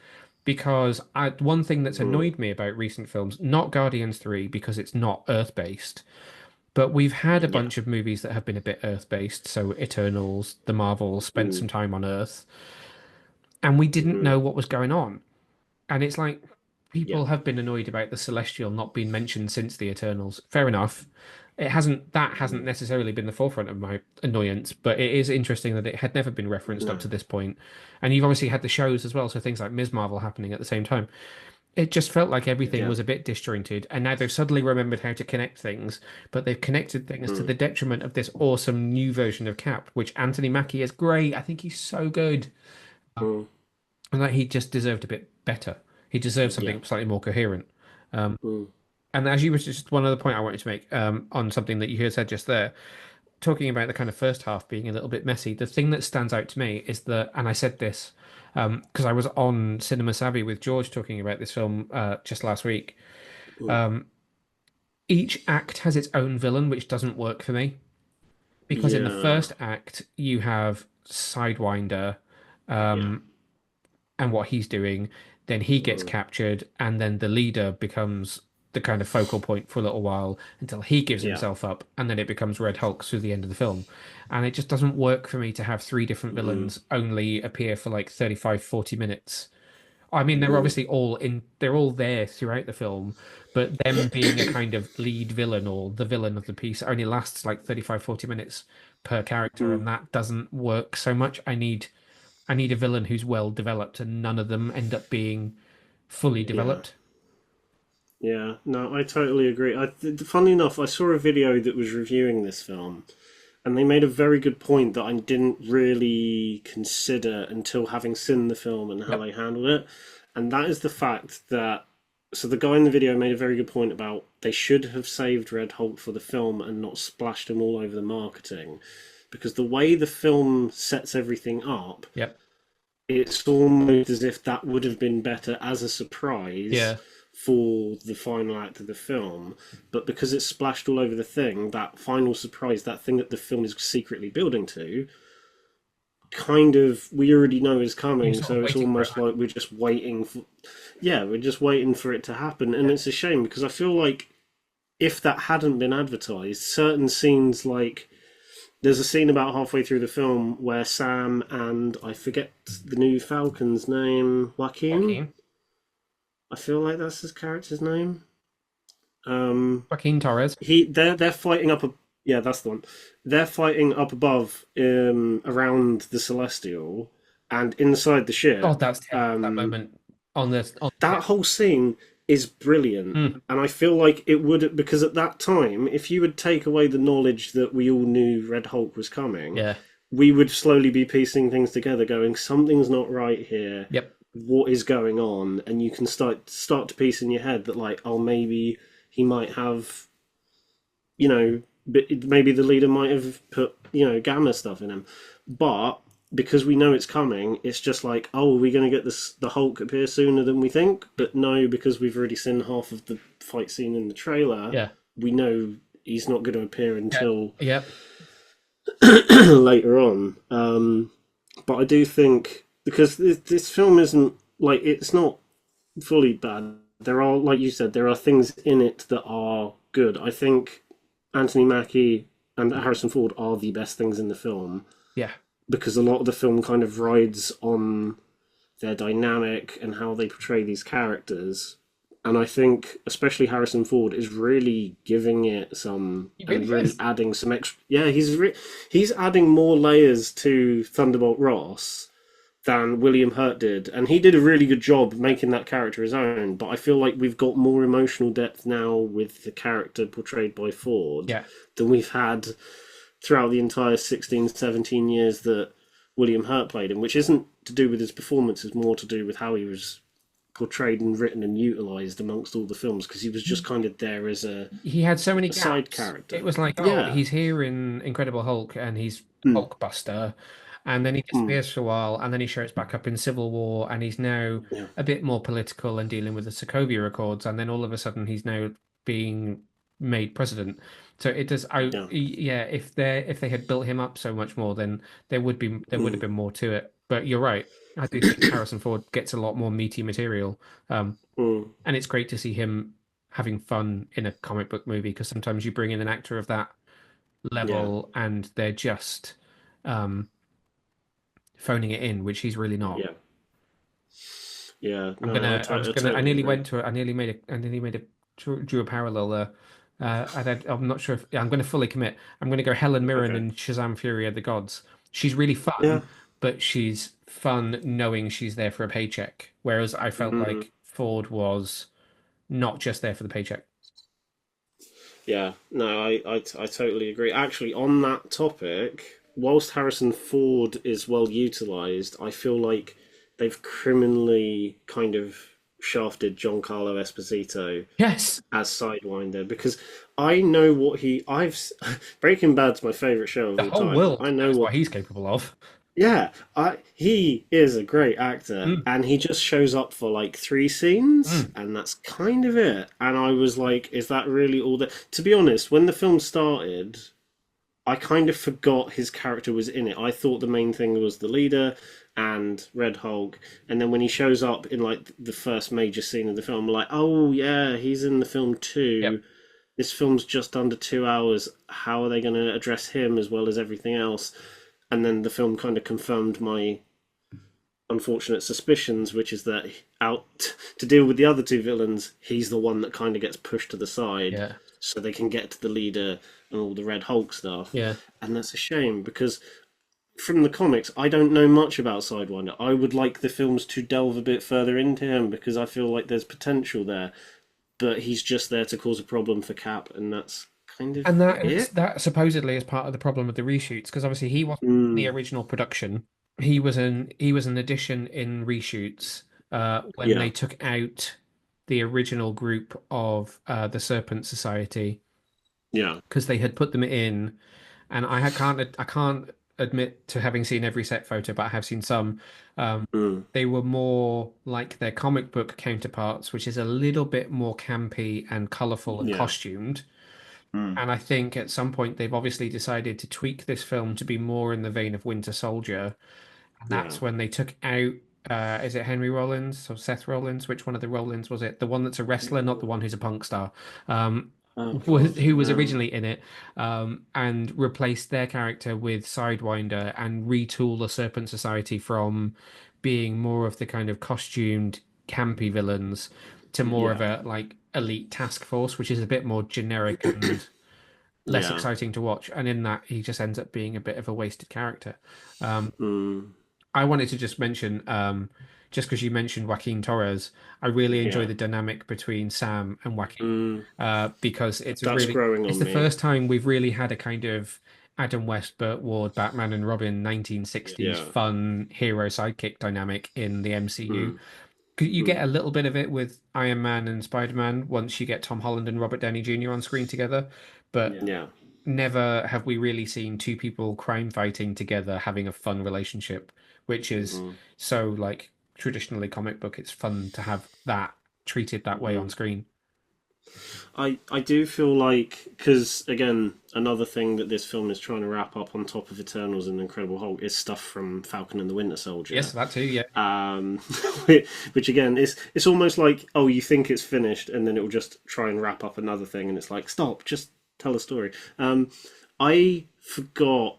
because one thing that's Mm. annoyed me about recent films, not Guardians 3 because it's not Earth-based, but we've had a Yeah. bunch of movies that have been a bit Earth-based. So Eternals, the Marvels spent Mm. some time on Earth, and we didn't Mm. know what was going on. And it's like Yeah. people have been annoyed about the Celestial not being mentioned since the Eternals. Fair enough. That hasn't Mm. necessarily been the forefront of my annoyance, but it is interesting that it had never been referenced up No. to this point. And you've obviously had the shows as well, so things like Ms. Marvel happening at the same time. it just felt like everything Yeah. was a bit disjointed, and now they've suddenly remembered how to connect things, but they've connected things to Mm. the detriment of this awesome new version of Cap, which Anthony Mackie is great. I think he's so good, Mm. and that he just deserved a bit better. He deserved Yeah. something slightly more coherent. Mm. And as you was just one other point I wanted to make on something that you had said just there, talking about the kind of first half being a little bit messy. The thing that stands out to me is that, and I said this because I was on Cinema Savvy with George talking about this film just last week. Mm. Each act has its own villain, which doesn't work for me because in the Yeah. first act you have Sidewinder Yeah. and what he's doing, then he gets Mm. captured, and then the leader becomes the kind of focal point for a little while until he gives Yeah. himself up, and then it becomes Red Hulk through the end of the film. And it just doesn't work for me to have three different Mm. villains only appear for like 35, 40 minutes. I mean, they're Mm. obviously they're all there throughout the film, but them being a kind of lead villain or the villain of the piece only lasts like 35, 40 minutes per character, Mm. and that doesn't work so much. I need a villain who's well developed, and none of them end up being fully Yeah. developed. Yeah. No, I totally agree. Funnily enough, I saw a video that was reviewing this film, and they made a very good point that I didn't really consider until having seen the film and how Yep. they handled it. And that is the fact that so the guy in the video made a very good point about they should have saved Red Hulk for the film and not splashed him all over the marketing. Because the way the film sets everything up, Yep. it's almost as if that would have been better as a surprise Yeah. for the final act of the film. But because it's splashed all over the thing, that final surprise, that thing that the film is secretly building to, kind of we already know is You're coming. sort of So it's waiting for it. almost like we're just waiting for, yeah, we're just waiting for it to happen. And Yeah. it's a shame because I feel like if that hadn't been advertised, certain scenes like there's a scene about halfway through the film where Sam and I forget the new Falcon's name, Joaquin. Joaquin. I feel like that's his character's name. Joaquin Torres. They're fighting up a yeah, that's the one. They're fighting up above, around the Celestial, and inside the Oh, ship. that's terrible. That moment on the That ship. whole scene is brilliant, Mm, and I feel like it would because at that time, if you would take away the knowledge that we all knew Red Hulk was coming, yeah. we would slowly be piecing things together, going something's not right here. Yep. What is going on? And you can start to piece in your head that like, oh, maybe he might have, maybe the leader might have put gamma stuff in him, but because we know it's coming, it's just like, oh, are we going to get the Hulk appear sooner than we think? But no, because we've already seen half of the fight scene in the trailer, Yeah. we know he's not going to appear Yeah. until Yep. later on. But I do think because this film isn't like it's not fully bad. There are, like you said, there are things in it that are good. I think Anthony Mackie and Harrison Ford are the best things in the film Yeah. because a lot of the film kind of rides on their dynamic and how they portray these characters. And I think, especially Harrison Ford, is really giving it some He and really really is. adding some extra. Yeah, he's adding more layers to Thunderbolt Ross than William Hurt did, and he did a really good job making that character his own. But I feel like we've got more emotional depth now with the character portrayed by Ford Yeah. than we've had throughout the entire 16, 17 years that William Hurt played him, which isn't to do with his performance, it's more to do with how he was portrayed and written and utilized amongst all the films because he was just kind of there as He had so many a side gaps. It character. was like, oh, Yeah. he's here in Incredible Hulk and he's Mm, Hulkbuster, and then he mm, disappears for a while, and then he shows back up in Civil War, and he's now yeah. a bit more political and dealing with the Sokovia Accords, and then all of a sudden he's now being made president. So it does. Yeah. Yeah, if they had built him up so much more, then there would have Mm, been more to it. But you're right. I do think Harrison Ford gets a lot more meaty material. mm, And it's great to see him having fun in a comic book movie because sometimes you bring in an actor of that yeah. level and they're just um, phoning it in, which he's really not. Yeah. Yeah. No, I I totally nearly agree. went to it. I nearly made a, drew a parallel there. I'm not sure if yeah, I'm going to fully commit. I'm going to go Helen Mirren Okay. in Shazam! Fury of the Gods. She's really Yeah. fun, but she's fun knowing she's there for a paycheck. Whereas I felt Mm, like Ford was not just there for the paycheck. Yeah, no, I totally agree. Actually, on that topic, whilst Harrison Ford is well utilized, I feel like they've criminally kind of shafted Giancarlo Esposito Yes. as Sidewinder because I know what Breaking Bad's my favorite show of The all whole time. world I know knows what what he's capable of. yeah, he is a great actor, Mm, and he just shows up for like three scenes, mm. and that's kind of it. And I was like, is that really all that? To be honest, when the film started, I kind of forgot his character was in it. I thought the main thing was the leader and Red Hulk, and then when he shows up in like the first major scene of the film, I'm like, oh yeah, he's in the film Yep. too. This film's just under 2 hours. How are they going to address him as well as everything else? And then the film kind of confirmed my unfortunate suspicions, which is that out to deal with the other two villains, he's the one that kind of gets pushed to the side Yeah. so they can get to the leader and all the Red Hulk stuff. Yeah. And that's a shame because from the comics, I don't know much about Sidewinder. I would like the films to delve a bit further into him because I feel like there's potential there, but he's just there to cause a problem for Cap, and that's kind of And it. that supposedly is part of the problem with the reshoots, because obviously he wasn't in the Mm, original production. He was an addition in reshoots when yeah, they took out the original group of the Serpent Society yeah, because they had put them in, and I can't admit to having seen every set photo, but I have seen some. Um, mm, they were more like their comic book counterparts, which is a little bit more campy and colorful and yeah, costumed. mm, And I think at some point they've obviously decided to tweak this film to be more in the vein of Winter Soldier. And yeah. that's when they took out, is it Henry Rollins or Seth Rollins? Which one of the Rollins was it? The one that's a wrestler, not the one who's a punk star. Um, Oh God. who was originally in it, and replaced their character with Sidewinder and retool the Serpent Society from being more of the kind of costumed, campy villains to more of Yeah, a like elite task force, which is a bit more generic and less yeah. exciting to watch. And in that, he just ends up being a bit of a wasted character. Um, Mm, I wanted to just mention, just because you mentioned Joaquin Torres, I really enjoy yeah. the dynamic between Sam and Joaquin, Mm, because that's growing it's on the me. first time we've really had a kind of Adam West, Burt Ward, Batman and Robin 1960s Yeah. fun hero sidekick dynamic in the MCU. Mm, You mm, get a little bit of it with Iron Man and Spider-Man once you get Tom Holland and Robert Downey Jr. on screen together, but yeah. never have we really seen two people crime fighting together having a fun relationship, which is Mm-hmm, so like traditionally comic book. It's fun to have that treated that way on mm-hmm. screen. I do feel like because again another thing that this film is trying to wrap up on top of Eternals and Incredible Hulk is stuff from Falcon and the Winter Yes, Soldier. that too. Yeah, Um, which again is it's almost like oh you think it's finished and then it will just try and wrap up another thing and it's like stop just tell a story. I forgot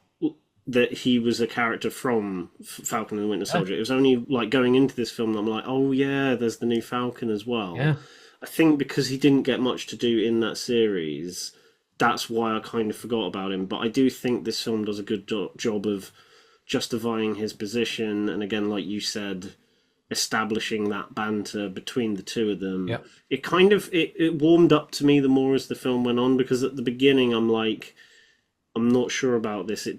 that he was a character from Falcon and the Winter yeah, Soldier. It was only like going into this film that I'm like oh yeah there's the new Falcon as well. yeah. I think because he didn't get much to do in that series, that's why I kind of forgot about him. But I do think this film does a good job of justifying his position, and again, like you said, establishing that banter between the two of them. Yeah. It kind of it warmed up to me the more as the film went on because at the beginning I'm like I'm not sure about this. It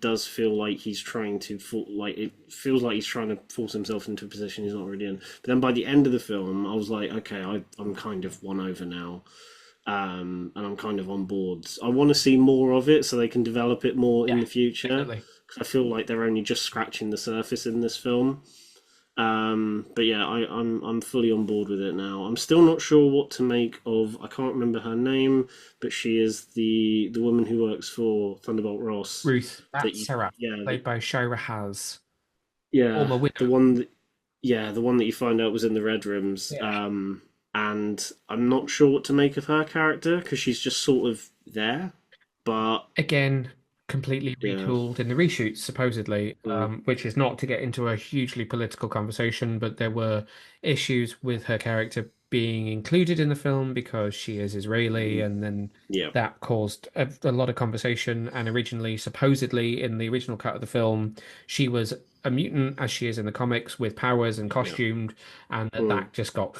does feel like he's trying to like it feels like he's trying to force himself into a position he's not already in. But then by the end of the film, I was like, okay, I'm kind of won over now, and I'm kind of on board. I want to see more of it so they can develop it more in Yeah, the future. definitely. I feel like they're only just scratching the surface in this film. But yeah, I'm fully on board with it now. I'm still not sure what to make of. I can't remember her name, but she is the woman who works for Thunderbolt Ross. Ruth, That that's you, Sarah, yeah, played by Shira Has, yeah, former the widow. one that, yeah, the one that you find out was in the Red Rooms. Yeah. And I'm not sure what to make of her character because she's just sort of there, but Again, completely yeah, retooled in the reshoots, supposedly, mm, which is not to get into a hugely political conversation, but there were issues with her character being included in the film because she is Israeli, and then Yeah. that caused a lot of conversation. And originally, supposedly, in the original cut of the film, she was a mutant as she is in the comics with powers and Yeah. costumed, and Mm, that just got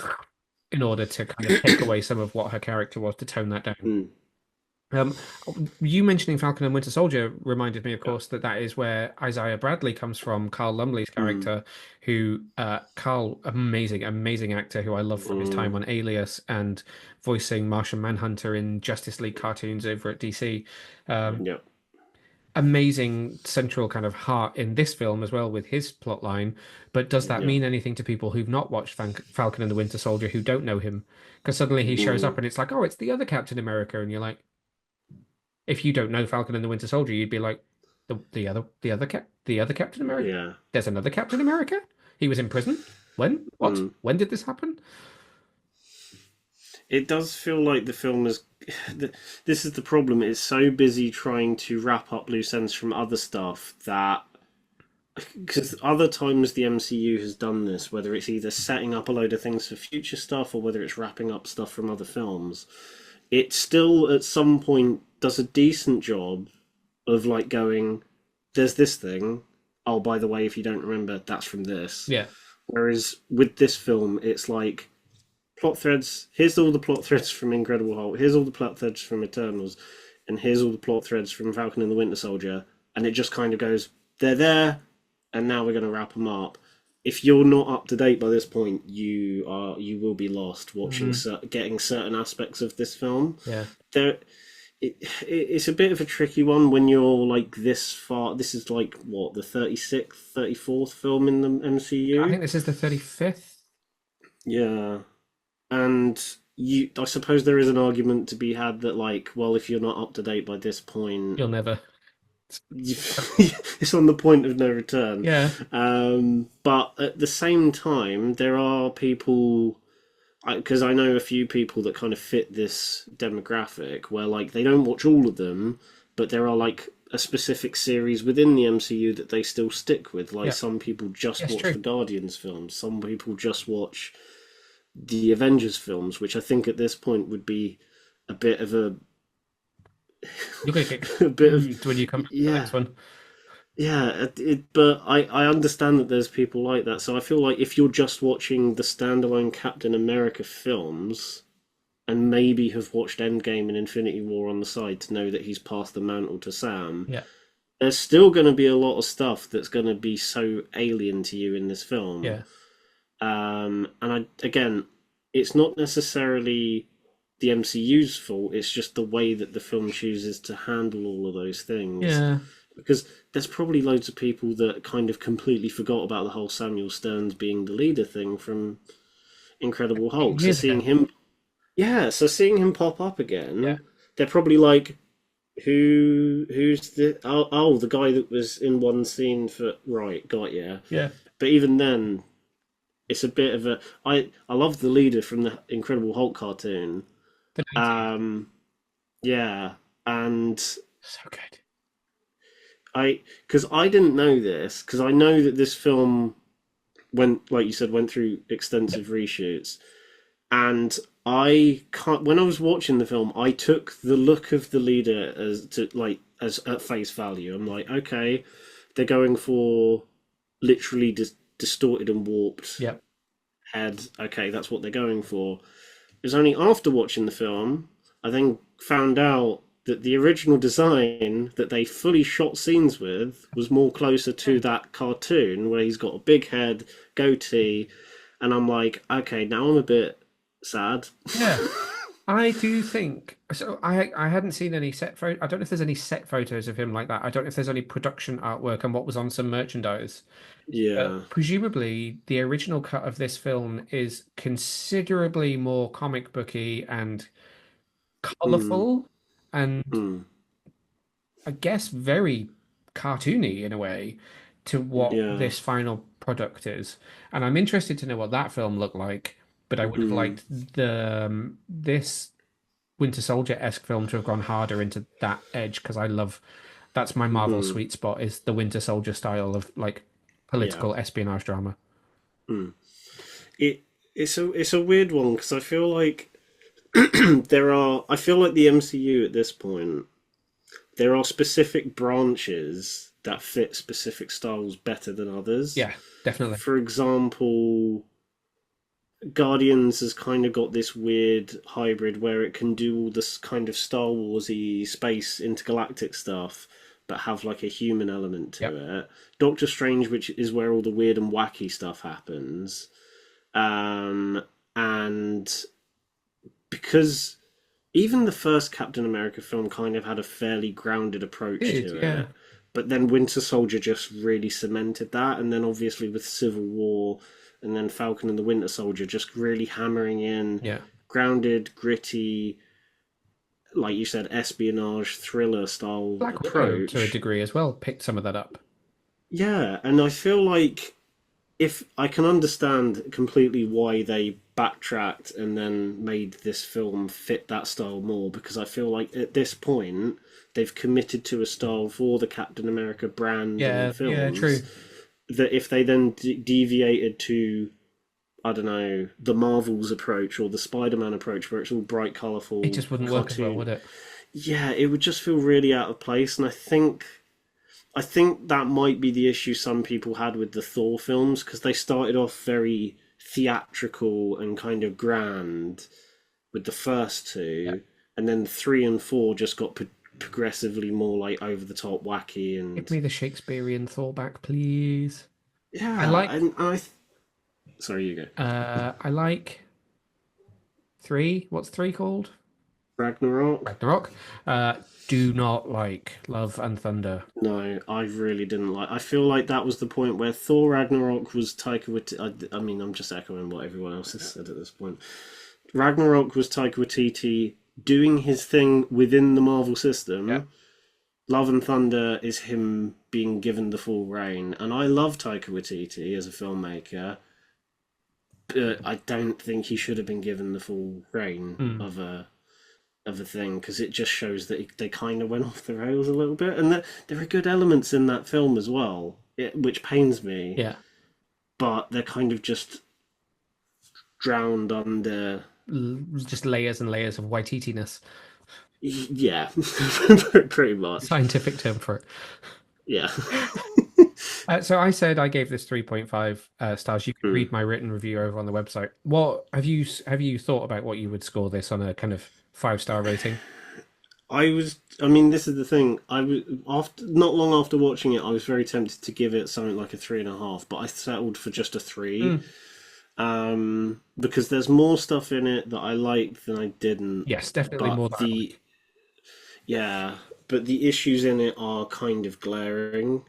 in order to kind of take away some of what her character was to tone that down. mm, Um, you mentioning Falcon and Winter Soldier reminded me, of yeah. course, that that is where Isaiah Bradley comes from, Carl Lumley's Mm, character, who, Carl, amazing, amazing actor who I love from his time mm, on Alias and voicing Martian Manhunter in Justice League cartoons over at DC. Um, yeah. Amazing central kind of heart in this film as well with his plot line. But does that Yeah. mean anything to people who've not watched Falcon and the Winter Soldier who don't know him? Because suddenly he shows up Mm, and it's like, oh, it's the other Captain America, and you're like, if you don't know Falcon and the Winter Soldier, you'd be like, the other Captain America. yeah. There's another Captain America. He was in prison. When? What? Mm. When did this happen? It does feel like the film is. This is the problem. It's so busy trying to wrap up loose ends from other stuff that. Because other times the MCU has done this, whether it's either setting up a load of things for future stuff or whether it's wrapping up stuff from other films, it still at some point does a decent job of like going, there's this thing. Oh, by the way, if you don't remember, that's from this. Yeah. Whereas with this film, it's like plot threads. Here's all the plot threads from Incredible Hulk. Here's all the plot threads from Eternals, and here's all the plot threads from Falcon and the Winter Soldier. And it just kind of goes, they're there, and now we're going to wrap them up. If you're not up to date by this point, you will be lost watching Mm, getting certain aspects of this film. yeah. There, it's a bit of a tricky one when you're like this far. This is like what, the 36th, 34th film in the I MCU. think this is the 35th. Yeah, and I suppose there is an argument to be had that like, well, if you're not up to date by this point, You'll never. it's on the point of no return. Yeah. But at the same time, there are people, because I know a few people that kind of fit this demographic where like they don't watch all of them, but there are like a specific series within the MCU that they still stick with. Like Yeah. some people just Yes, watch true. the Guardians films, some people just watch the Avengers films, which I think at this point would be a bit of a You're gonna get a bit of when you come to the yeah. next one. Yeah, but I understand that there's people like that. So I feel like if you're just watching the standalone Captain America films and maybe have watched Endgame and Infinity War on the side to know that he's passed the mantle to Sam, Yeah. there's still going to be a lot of stuff that's going to be so alien to you in this film. Yeah. And again, it's not necessarily the MCU's fault. It's just the way that the film chooses to handle all of those things. Yeah. Because there's probably loads of people that kind of completely forgot about the whole Samuel Stearns being the leader thing from Incredible Hulk. So Years ago. seeing him, yeah, so seeing him pop up Yeah. again, they're probably like, who's the the guy that was in one scene for right, got yeah. Yeah. But even then, it's a bit of a I love the leader from the Incredible Hulk cartoon. The 90s. Yeah, and So good. because I didn't know this, because I know that this film went, like you said, went through extensive reshoots, and I can't. When I was watching the film, I took the look of the leader as at face value. I'm like, okay, they're going for literally distorted and warped Yeah. head. Okay, that's what they're going for. It was only after watching the film I then found out that the original design that they fully shot scenes with was more closer to that cartoon where he's got a big head, goatee, and I'm like, okay, now I'm a bit sad. Yeah. I do think so. I hadn't seen any set photo. I don't know if there's any set photos of him like that. I don't know if there's any production artwork and what was on some merchandise. Yeah. But presumably, the original cut of this film is considerably more comic booky and Mm, colorful, and mm, I guess very cartoony in a way to what yeah. this final product is. And I'm interested to know what that film looked like. But I would have Mm, liked this Winter Soldier-esque film to have gone harder into that edge because I love that's my Marvel mm, sweet spot is the Winter Soldier style of like yeah. political espionage drama. Mm. It. it's a weird one because I feel like I feel like the MCU at this point, there are specific branches that fit specific styles better than others. Yeah, definitely. For example, Guardians has kind of got this weird hybrid where it can do all this kind of Star Warsy space intergalactic stuff, but have like a human element Yep. to it. Doctor Strange, which is where all the weird and wacky stuff happens, um, and because even the first Captain America film kind of had a fairly grounded approach Good. to Yeah. it. But then Winter Soldier just really cemented that, and then obviously with Civil War, and then Falcon and the Winter Soldier just really hammering in Yeah. grounded, gritty, like you said, espionage thriller style Black Widow to a approach. degree as well picked some of that up. Yeah, and I feel like if I can understand completely why they backtracked and then made this film fit that style more, because I feel like at this point they've committed to a style for the Captain America brand and Yeah. Yeah. films True. that if they then deviated to, I don't know, the Marvels approach or the Spider-Man approach where it's all bright, It colourful just wouldn't work as well, cartoon, would it? yeah, it would just feel really out of place. And I think that might be the issue some people had with the Thor films because they started off very theatrical and kind of grand with the first Yeah. two, and then three and four just got progressively more like over the top, wacky, Give and me the Shakespearean Thor back, please. I yeah. like. Sorry, you go. I like three. What's three called? Ragnarok. Ragnarok. Uh, do not like Love and Thunder. No, I really didn't like. I feel like that was the point where Thor Ragnarok was Taika Waititi. I mean, I'm just echoing what everyone else has said at this point. Ragnarok was Taika Waititi doing his thing within the Marvel Yeah. system. Love and Thunder is him being given the full reign, and I love Taika Waititi as a filmmaker, but I don't think he should have been given the full reign Mm. of a thing because it just shows that they kind of went off the rails a little bit, and there are good elements in that film as well, which pains me, Yeah. but they're kind of just drowned under. Just layers and layers of whiteitiness. Yeah, pretty much. Scientific term for it. Yeah. So I said I gave this 3.5 stars. You can Hmm. read my written review over on the website. What have you thought about what you would score this on a kind of 5-star rating? I mean, this is the thing. I was after not long after watching it, I was very tempted to give it something like a 3.5, but I settled for just a three. Mm. Because there's more stuff in it that I liked than I didn't. Yes, definitely But more that I like. yeah, but the issues in it are kind of glaring,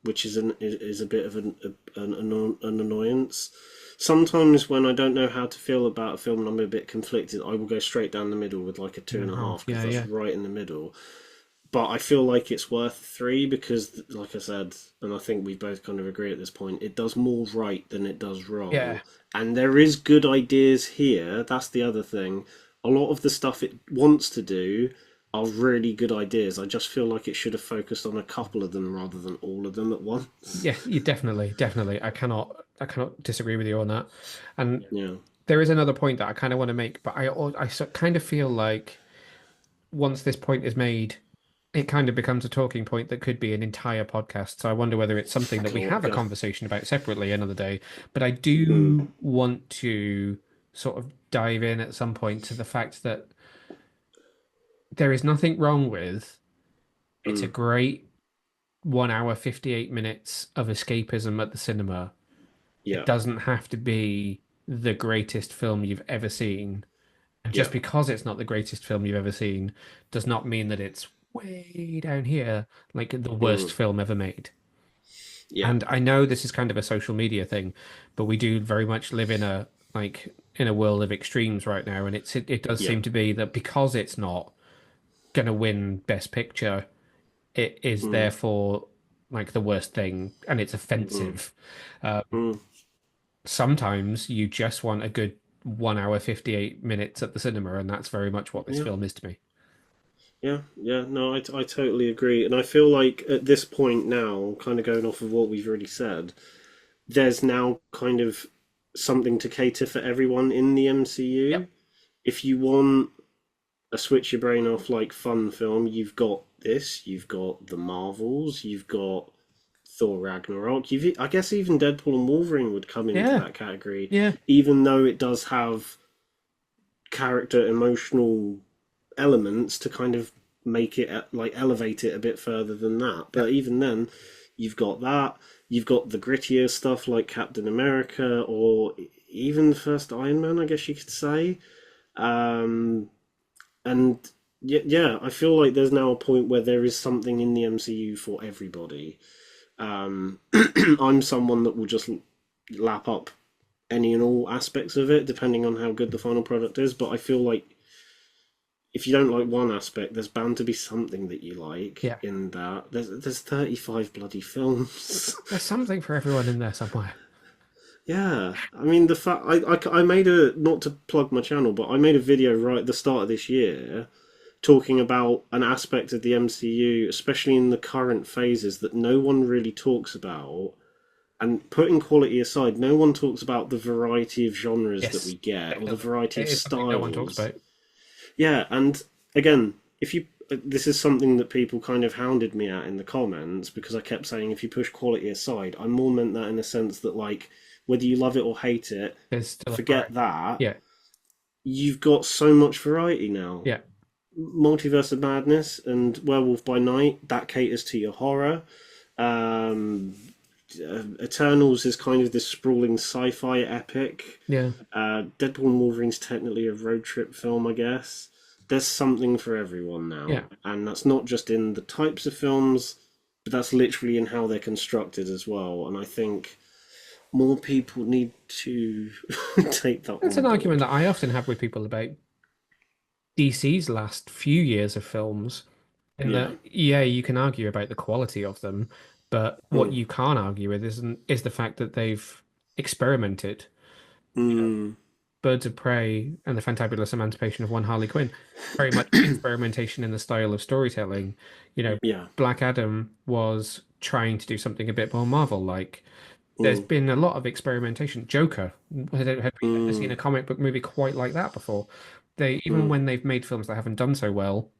which is a bit of an annoyance. Sometimes when I don't know how to feel about a film and I'm a bit conflicted, I will go straight down the middle with like a two Two and and a a half. half because Yeah, that's yeah, right in the middle. But I feel like it's worth three because, like I said, and I think we both kind of agree at this point, it does more right than it does yeah, wrong. And there is good ideas here. That's the other thing. A lot of the stuff it wants to do are really good ideas. I just feel like it should have focused on a couple of them rather than all of them at once. yeah. You definitely. I cannot disagree with you on that. And Yeah. there is another point that I kind of want to make, but kind of feel like once this point is made, it kind of becomes a talking point that could be an entire podcast. So I wonder whether it's something that we Cool. have a Yeah. conversation about separately another day. But I Mm, do want to sort of dive in at some point to the fact that there is nothing wrong with it's a mm, great 1 hour, 58 minutes of escapism at the cinema. It yeah. doesn't have to be the greatest film you've ever seen. And Yeah. just because it's not the greatest film you've ever seen does not mean that it's way down here, like the worst Mm, film ever made. yeah. And I know this is kind of a social media thing, but we do very much live in a world of extremes right now, and it does Yeah. seem to be that because it's not gonna win Best Picture, it is Mm, therefore like the worst thing, and it's mm, offensive. Uh, mm. Sometimes you just want a good 1 hour, 58 minutes at the cinema, and that's very much what this Yeah. film is to me. Yeah, yeah, no, I totally agree. And I feel like at this point now, kind of going off of what we've already said, there's now kind of something to cater for everyone in the MCU. Yep. If you want a switch your brain off like fun film, you've got this. You've got the Marvels. You've got Thor Ragnarok. I guess even Deadpool and Wolverine would come into Yeah. that category, Yeah. even though it does have character emotional elements to kind of make it like elevate it a bit further than that. Yep. But even then, you've got that. You've got the grittier stuff like Captain America or even the first Iron Man, I guess you could say. Um, and yeah, I feel like there's now a point where there is something in the MCU for everybody. I'm someone that will just lap up any and all aspects of it, depending on how good the final product is. But I feel like if you don't like one aspect, there's bound to be something that you like Yeah. in that. There's 35 bloody films. There's something for everyone in there somewhere. Yeah, I mean the fact I made a, not to plug my channel, but I made a video right at the start of this year talking about an aspect of the MCU, especially in the current phases, that no one really talks about. And putting quality aside, no one talks about the variety of genres that we Yes, get or the definitely. variety It of is something no one talks styles. about. Yeah, and again, if you this is something that people kind of hounded me at in the comments because I kept saying if you push quality aside, I more meant that in a sense that like whether you love it or hate it, There's still a forget variety. that. Yeah. You've got so much variety now. Yeah. Multiverse of Madness and Werewolf by Night, that caters to your horror. Um, Eternals is kind of this sprawling sci-fi epic. Yeah. Deadpool and Wolverine's technically a road trip film, I guess. There's something for everyone now, Yeah. and that's not just in the types of films, but that's literally in how they're constructed as well. And I think more people need to take that That's on an argument board. that I often have with people about DC's last few years of films. In Yeah. that, yeah, you can argue about the quality of them, but what Mm. you can't argue with is the fact that they've experimented. You know, Mm. Birds of Prey and the Fantabulous Emancipation of One Harley Quinn, very much experimentation in the style of storytelling. You know, Yeah. Black Adam was trying to do something a bit more Marvel-like. There's Mm. been a lot of experimentation. Joker, have we ever seen a Mm. comic book movie quite like that before? They even Mm. when they've made films that haven't done so well,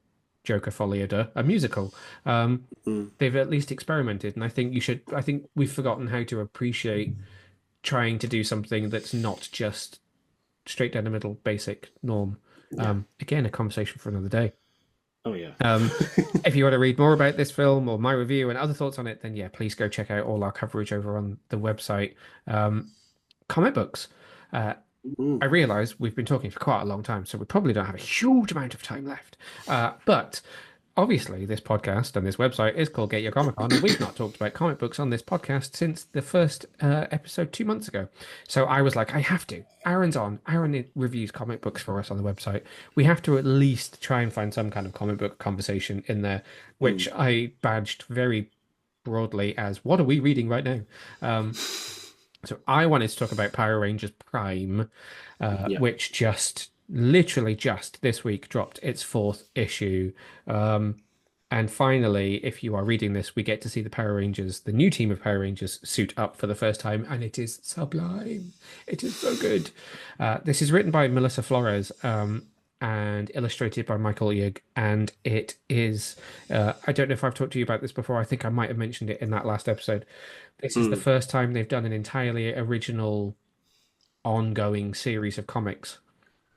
Joker followed a musical. Um, Mm. they've at least experimented, and I think you should. I think we've forgotten how to appreciate trying to do something that's not just straight down the middle, basic norm. Yeah. Again, a conversation for another day. Oh yeah. Um, if you want to read more about this film or my review and other thoughts on it, then yeah, please go check out all our coverage over on the website. Um, Comic books. Uh, I Mm. realize we've been talking for quite a long time, so we probably don't have a huge amount of time left. But obviously, this podcast and this website is called Get Your Comic On, and we've not talked about comic books on this podcast since the first episode 2 months ago. So I was like, I have to. Aaron's on. Aaron reviews comic books for us on the website. We have to at least try and find some kind of comic book conversation in there, which Mm. I badged very broadly as what are we reading right now? Um, so I wanted to talk about Power Rangers Prime, Yeah. which just literally just this week dropped its fourth issue. Um, and finally, if you are reading this, we get to see the Power Rangers, the new team of Power Rangers, suit up for the first time, and it is sublime. It is so good. This is written by Melissa Flores, and illustrated by Michael Yig, and it is. I don't know if I've talked to you about this before. I think I might have mentioned it in that last episode. This is the Mm. first time they've done an entirely original ongoing series of comics.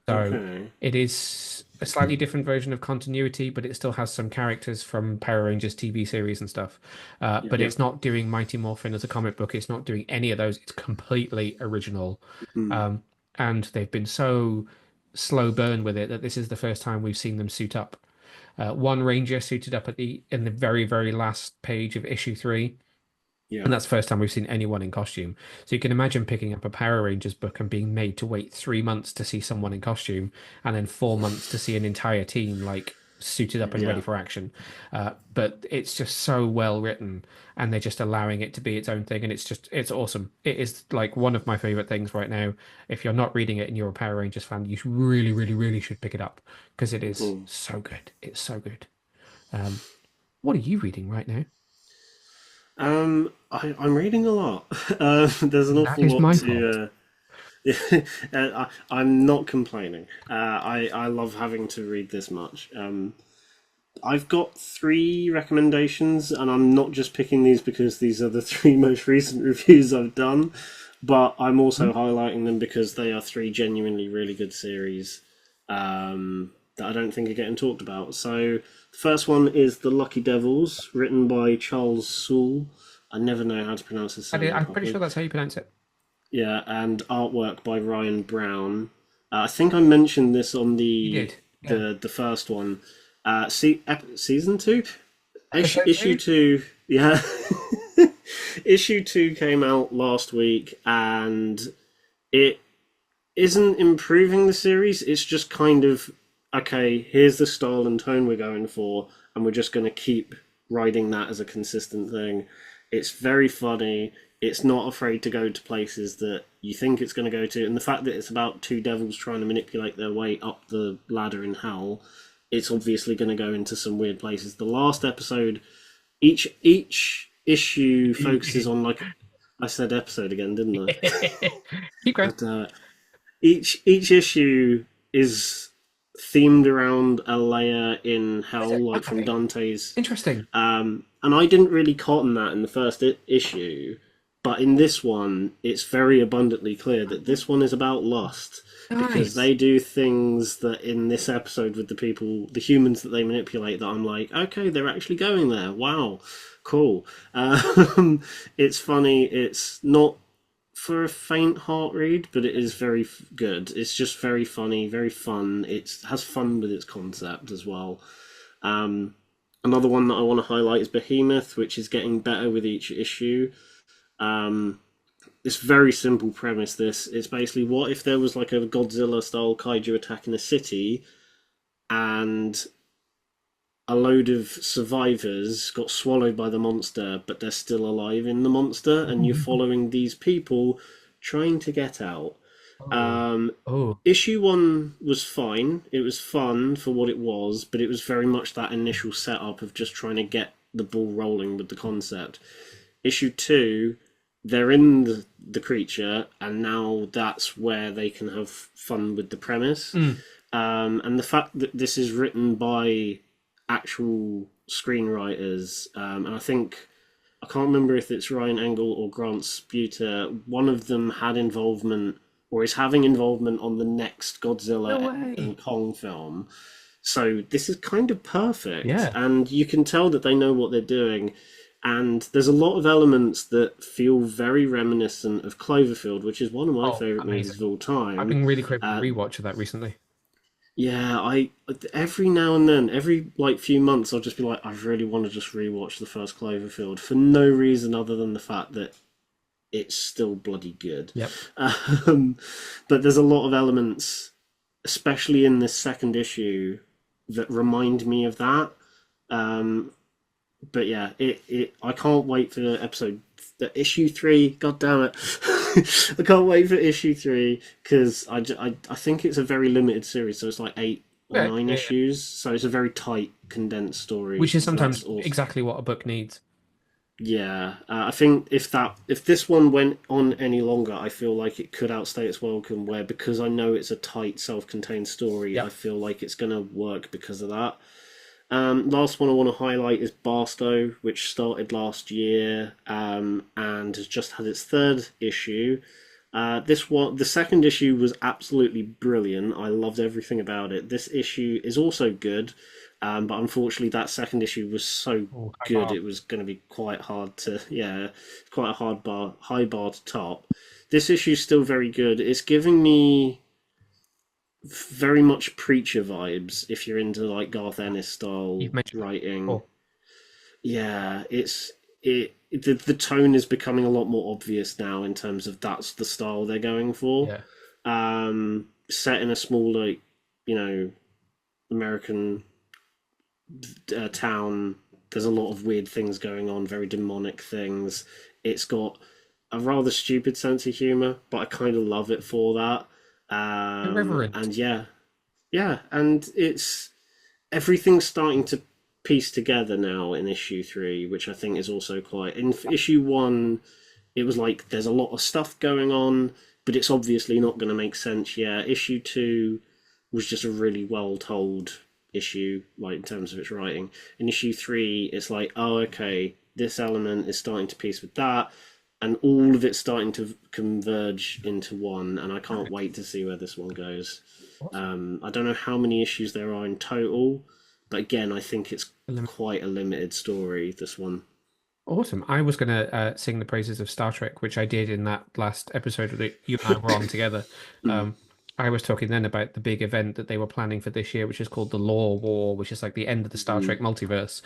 So Okay. it is a slightly different version of continuity, but it still has some characters from Power Rangers TV series and stuff. Yeah. But it's not doing Mighty Morphin as a comic book. It's not doing any of those. It's completely original. Mm. Um, and they've been so slow burn with it that this is the first time we've seen them suit up. One Ranger suited up in the very, very last page of issue 3. Yeah. And that's the first time we've seen anyone in costume. So you can imagine picking up a Power Rangers book and being made to wait 3 months to see someone in costume, and then 4 months to see an entire team like suited up and ready Yeah. for action. But it's just so well written, and they're just allowing it to be its own thing, and it's awesome. It is like one of my favorite things right now. If you're not reading it and you're a Power Rangers fan, you really, really, really should pick it up because it is Mm. so good. It's so good. Um, what are you reading right now? I'm reading a lot. There's an awful That is lot my fault. I'm not complaining. I love having to read this much. I've got three recommendations, and I'm not just picking these because these are the three most recent reviews I've done, but I'm Hmm? also highlighting them because they are three genuinely really good series that I don't think are getting talked about. So the first one is The Lucky Devils, written by Charles Soule. I never know how to pronounce his surname I'm pretty properly. sure that's how you pronounce it. Yeah, and artwork by Ryan Brown. I think I mentioned this on You did. Yeah. the first one. Season two, Episode issue two? two. Yeah, issue two came out last week, and it isn't improving the series. It's just kind of okay. Here's the style and tone we're going for, and we're just going to keep riding that as a consistent thing. It's very funny. It's not afraid to go to places that you think it's going to go to, and the fact that it's about two devils trying to manipulate their way up the ladder in hell, it's obviously going to go into some weird places. The last episode, each issue focuses on like I said episode again, didn't I? Keep going. But each issue is themed around a layer in Is hell, it? like from Okay. Dante's. Interesting. And I didn't really cotton that in the first issue, but in this one, it's very abundantly clear that this one is about lust because Nice. they do things that in this episode with the people, the humans that they manipulate, that I'm like, okay, they're actually going there. Wow, cool. It's funny. It's not for a faint heart read, but it is very good. It's just very funny, very fun. It has fun with its concept as well. Um, Another one that I want to highlight is Behemoth, which is getting better with each issue. Um, it's very simple premise. This it's basically what if there was like a Godzilla style kaiju attacking a city, and a load of survivors got swallowed by the monster, but they're still alive in the monster, and you're following these people trying to get out. Oh. Um, Oh. Issue one was fine. It was fun for what it was, but it was very much that initial setup of just trying to get the ball rolling with the concept. Issue two, they're in the creature, and now that's where they can have fun with the premise. Mm. And the fact that this is written by actual screenwriters, and I think I can't remember if it's Ryan Engel or Grant Sputer. One of them had involvement or is having involvement on the next No Godzilla and way. Kong film. So this is kind of perfect, Yeah. and you can tell that they know what they're doing. And there's a lot of elements that feel very reminiscent of Cloverfield, which is one of my Oh, favorite movies of amazing. all I've time. been really craving a Uh, rewatch of that recently. yeah, I every now and then, every like few months, I'll just be like, I really want to just rewatch the first Cloverfield for no reason other than the fact that it's still bloody good. Yep. Um, but there's a lot of elements, especially in this second issue, that remind me of that. Um, but yeah, it I can't wait for the issue three. God damn it, I can't wait for issue three because I think it's a very limited series, so it's like eight or Okay. nine Yeah, yeah. issues, so it's a very tight, condensed story. Which is So that's sometimes awesome. exactly what a book needs. Yeah, I think if this one went on any longer, I feel like it could outstay its welcome. Where because I know it's a tight, self-contained story, I Yep. feel like it's gonna work because of that. Last one I want to highlight is Barstow, which started last year and has just had its third issue. This one, the second issue was absolutely brilliant. I loved everything about it. This issue is also good, but unfortunately, that second issue was so Oh, high good bar. it was going to be quite hard to, yeah, quite a high bar to top. This issue's still very good. It's giving me very much preacher vibes if you're into like Garth Ennis style You've mentioned that writing. before. Yeah, the tone is becoming a lot more obvious now in terms of that's the style they're going for. Yeah. Set in a small like you know American town, there's a lot of weird things going on, very demonic things. It's got a rather stupid sense of humor, but I kind of love it for that. Irreverent. And yeah, yeah, and it's everything's starting to piece together now in issue three, which I think is also quite. In issue one, it was like there's a lot of stuff going on, but it's obviously not going to make sense. Yeah, issue 2 was just a really well told issue, like in terms of its writing. In issue 3, it's like, oh, okay, this element is starting to piece with that, and all of it's starting to converge into one. And I can't wait to see where this one goes. Awesome. I don't know how many issues there are in total, but again, I think it's Awesome. quite a limited story. This one. Awesome. I was going to sing the praises of Star Trek, which I did in that last episode that you and I were on together. Mm, Um, I was talking then about the big event that they were planning for this year, which is called the Lore War, which is like the end of the Star Trek mm, multiverse.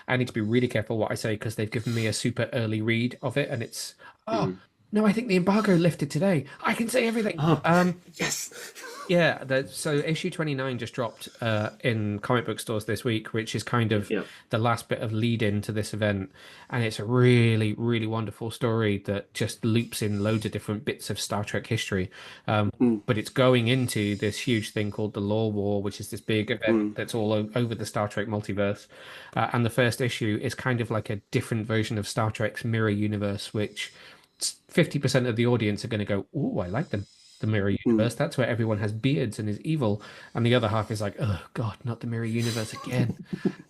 I need to be really careful what I say because they've given me a super early read of it, and it's oh mm. no, I think the embargo lifted today. I can say everything. Oh, yes. Yeah, so issue 29 just dropped in comic book stores this week, which is kind of Yeah. the last bit of lead in to this event. And it's a really, really wonderful story that just loops in loads of different bits of Star Trek history. Mm, But it's going into this huge thing called the Lore War, which is this big event mm, that's all over the Star Trek multiverse. And the first issue is kind of like a different version of Star Trek's mirror universe, which 50% of the audience are going to go, "Oh, I like the mirror mm, universe. That's where everyone has beards and is evil." And the other half is like, "Oh God, not the mirror universe again."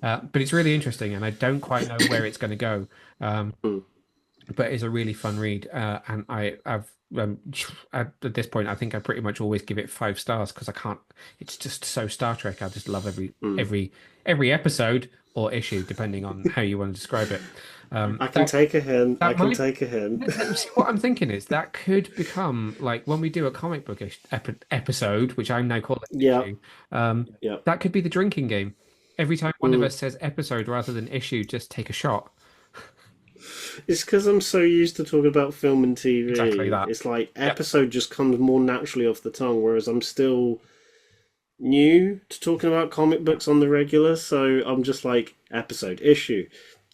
But it's really interesting, and I don't quite know where it's going to go. Um, mm, but it's a really fun read, and I've at this point, I think I pretty much always give it 5 stars because I can't. It's just so Star Trek. I just love mm. every episode or issue, depending on how you want to describe it. I can That take a hint. I that can might take a hint. See, what I'm thinking is that could become like when we do a comic book episode, which I'm now calling Yeah. issue. Um, Yeah. that could be the drinking game. Every time one of Mm. us says episode rather than issue, just take a shot. It's because I'm so used to talking about film and Exactly TV. that. It's like Yep. episode just comes more naturally off the tongue, whereas I'm still new to talking about comic books on the regular, so I'm just like episode, issue.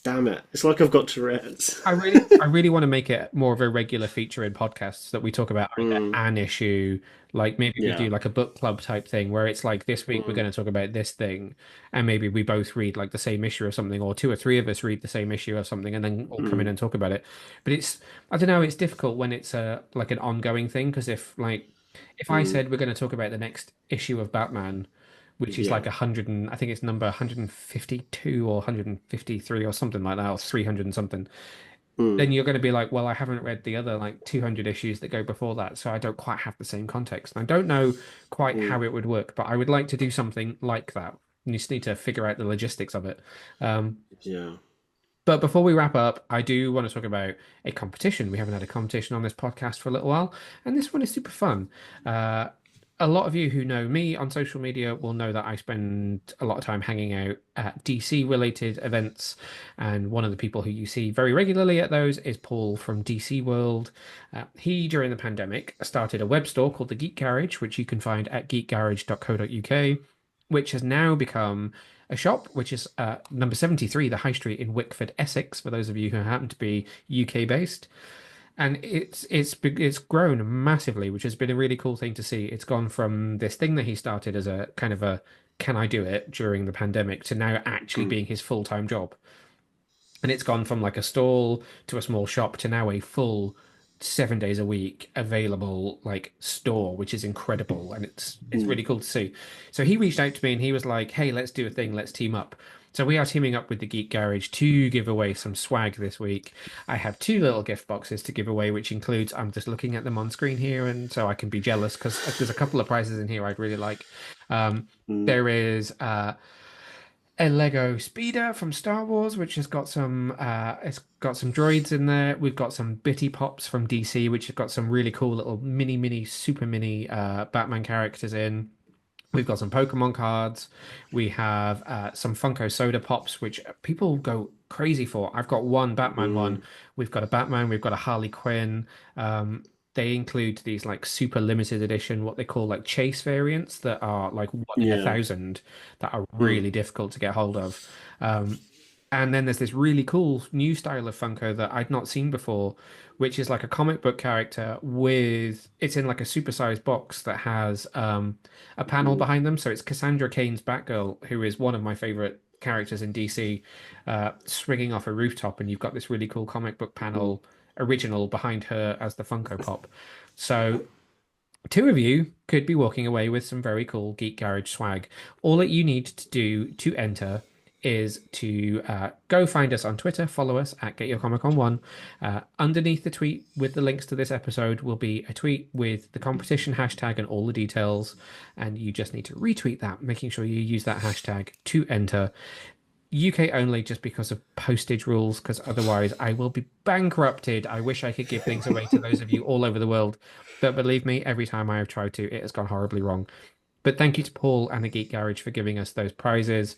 Damn it. It's like I've got Tourette's. I really want to make it more of a regular feature in podcasts that we talk about either Mm. an issue, like maybe we Yeah. do like a book club type thing where it's like this week we're Mm. going to talk about this thing, and maybe we both read like the same issue or something, or two or three of us read the same issue or something, and then all come in Mm. and talk about it. But it's I don't know, it's difficult when it's a like an ongoing thing because if I Mm. said we're going to talk about the next issue of Batman, which is like Yeah. 100 and I think it's number 152 or 153 or something like that, or 300 and something, Mm. then you're going to be like, well, I haven't read the other like 200 issues that go before that, so I don't quite have the same context. And I don't know quite Mm. how it would work, but I would like to do something like that. You just need to figure out the logistics of it. Um, Yeah. but before we wrap up, I do want to talk about a competition. We haven't had a competition on this podcast for a little while, and this one is super fun. Uh, a lot of you who know me on social media will know that I spend a lot of time hanging out at DC related events. And one of the people who you see very regularly at those is Paul from DC World. He, during the pandemic, started a web store called the Geek Garage, which you can find at geekgarage.co.uk, which has now become a shop, which is number 73, the High Street in Wickford, Essex, for those of you who happen to be UK based. And it's grown massively, which has been a really cool thing to see. It's gone from this thing that he started as a kind of a can I do it during the pandemic to now actually Mm. being his full-time job. And it's gone from like a stall to a small shop to now a full 7 days a week available like store, which is incredible. And it's Mm. really cool to see. So he reached out to me and he was like, "Hey, let's do a thing, let's team up." So we are teaming up with the Geek Garage to give away some swag this week. I have two little gift boxes to give away, which includes I'm just looking at them on screen here, and so I can be jealous because there's a couple of prizes in here I'd really like. Um, Mm. there is a Lego Speeder from Star Wars, which has got it's got some droids in there. We've got some Bitty Pops from DC, which have got some really cool little super mini Batman characters in. We've got some Pokemon cards. We have some Funko Soda Pops, which people go crazy for. I've got one Batman one. Mm. We've got a Batman. We've got a Harley Quinn. They include these like super limited edition, what they call like chase variants that are like one in a Yeah. thousand that are Mm. really difficult to get hold of. Um, and then there's this really cool new style of Funko that I'd not seen before, which is like a comic book character with it's in like a supersized box that has a panel Mm. behind them. So it's Cassandra Cain's Batgirl, who is one of my favorite characters in DC, swinging off a rooftop, and you've got this really cool comic book Mm. panel. original behind her as the Funko Pop. So two of you could be walking away with some very cool Geek Garage swag. All that you need to do to enter is to go find us on Twitter, follow us at GetYourComicCon1. Underneath the tweet with the links to this episode will be a tweet with the competition hashtag and all the details. And you just need to retweet that, making sure you use that hashtag to enter. UK only just because of postage rules, because otherwise I will be bankrupted. I wish I could give things away to those of you all over the world. But believe me, every time I have tried to, it has gone horribly wrong. But thank you to Paul and the Geek Garage for giving us those prizes.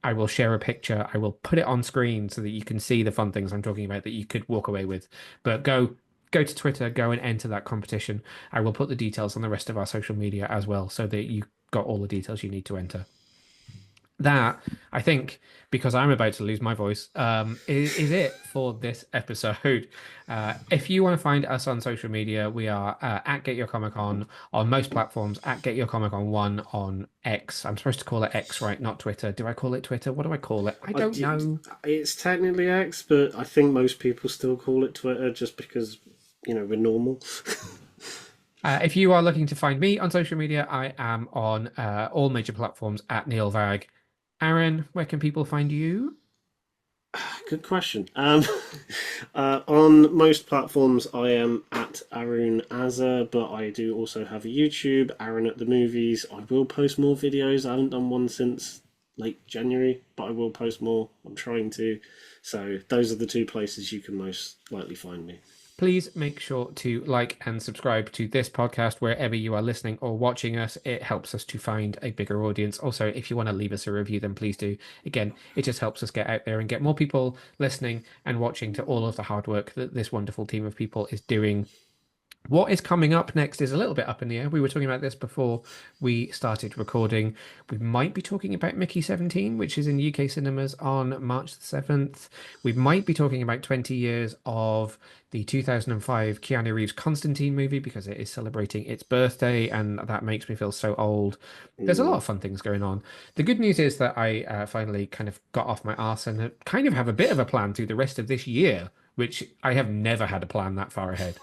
I will share a picture. I will put it on screen so that you can see the fun things I'm talking about that you could walk away with. But go to Twitter, go and enter that competition. I will put the details on the rest of our social media as well so that you got all the details you need to enter. That, I think, because I'm about to lose my voice, is it for this episode. If you want to find us on social media, we are at Get Your Comic On most platforms, at Get Your Comic On 1 on X. I'm supposed to call it X, right? Not Twitter. Do I call it Twitter? What do I call it? I don't know. It's technically X, but I think most people still call it Twitter just because, we're normal. If you are looking to find me on social media, I am on all major platforms at Neil Vag. Aaron, where can people find you? Good question. On most platforms, I am at Arun Azza, but I do also have a YouTube, Aaron at the Movies. I will post more videos. I haven't done one since late January, but I will post more. I'm trying to. So those are the two places you can most likely find me. Please make sure to like and subscribe to this podcast wherever you are listening or watching us. It helps us to find a bigger audience. Also, if you want to leave us a review, then please do. Again, it just helps us get out there and get more people listening and watching to all of the hard work that this wonderful team of people is doing. What is coming up next is a little bit up in the air. We were talking about this before we started recording. We might be talking about Mickey 17, which is in UK cinemas on March the 7th. We might be talking about 20 years of the 2005 Keanu Reeves Constantine movie because it is celebrating its birthday, and that makes me feel so old. There's a lot of fun things going on. The good news is that I finally kind of got off my arse and kind of have a bit of a plan through the rest of this year, which I have never had a plan that far ahead.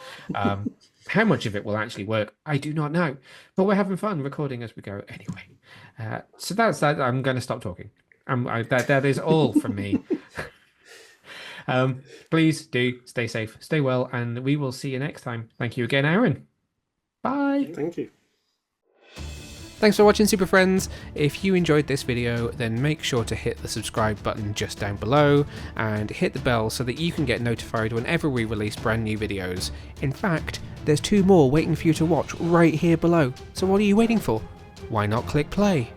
How much of it will actually work, I do not know. But we're having fun recording as we go anyway. So that's that. I'm going to stop talking. That is all from me. Please do stay safe, stay well, and we will see you next time. Thank you again, Aaron. Bye. Thank you. Thanks for watching, Super Friends. If you enjoyed this video, then make sure to hit the subscribe button just down below and hit the bell so that you can get notified whenever we release brand new videos. In fact, there's 2 more waiting for you to watch right here below. So what are you waiting for? Why not click play?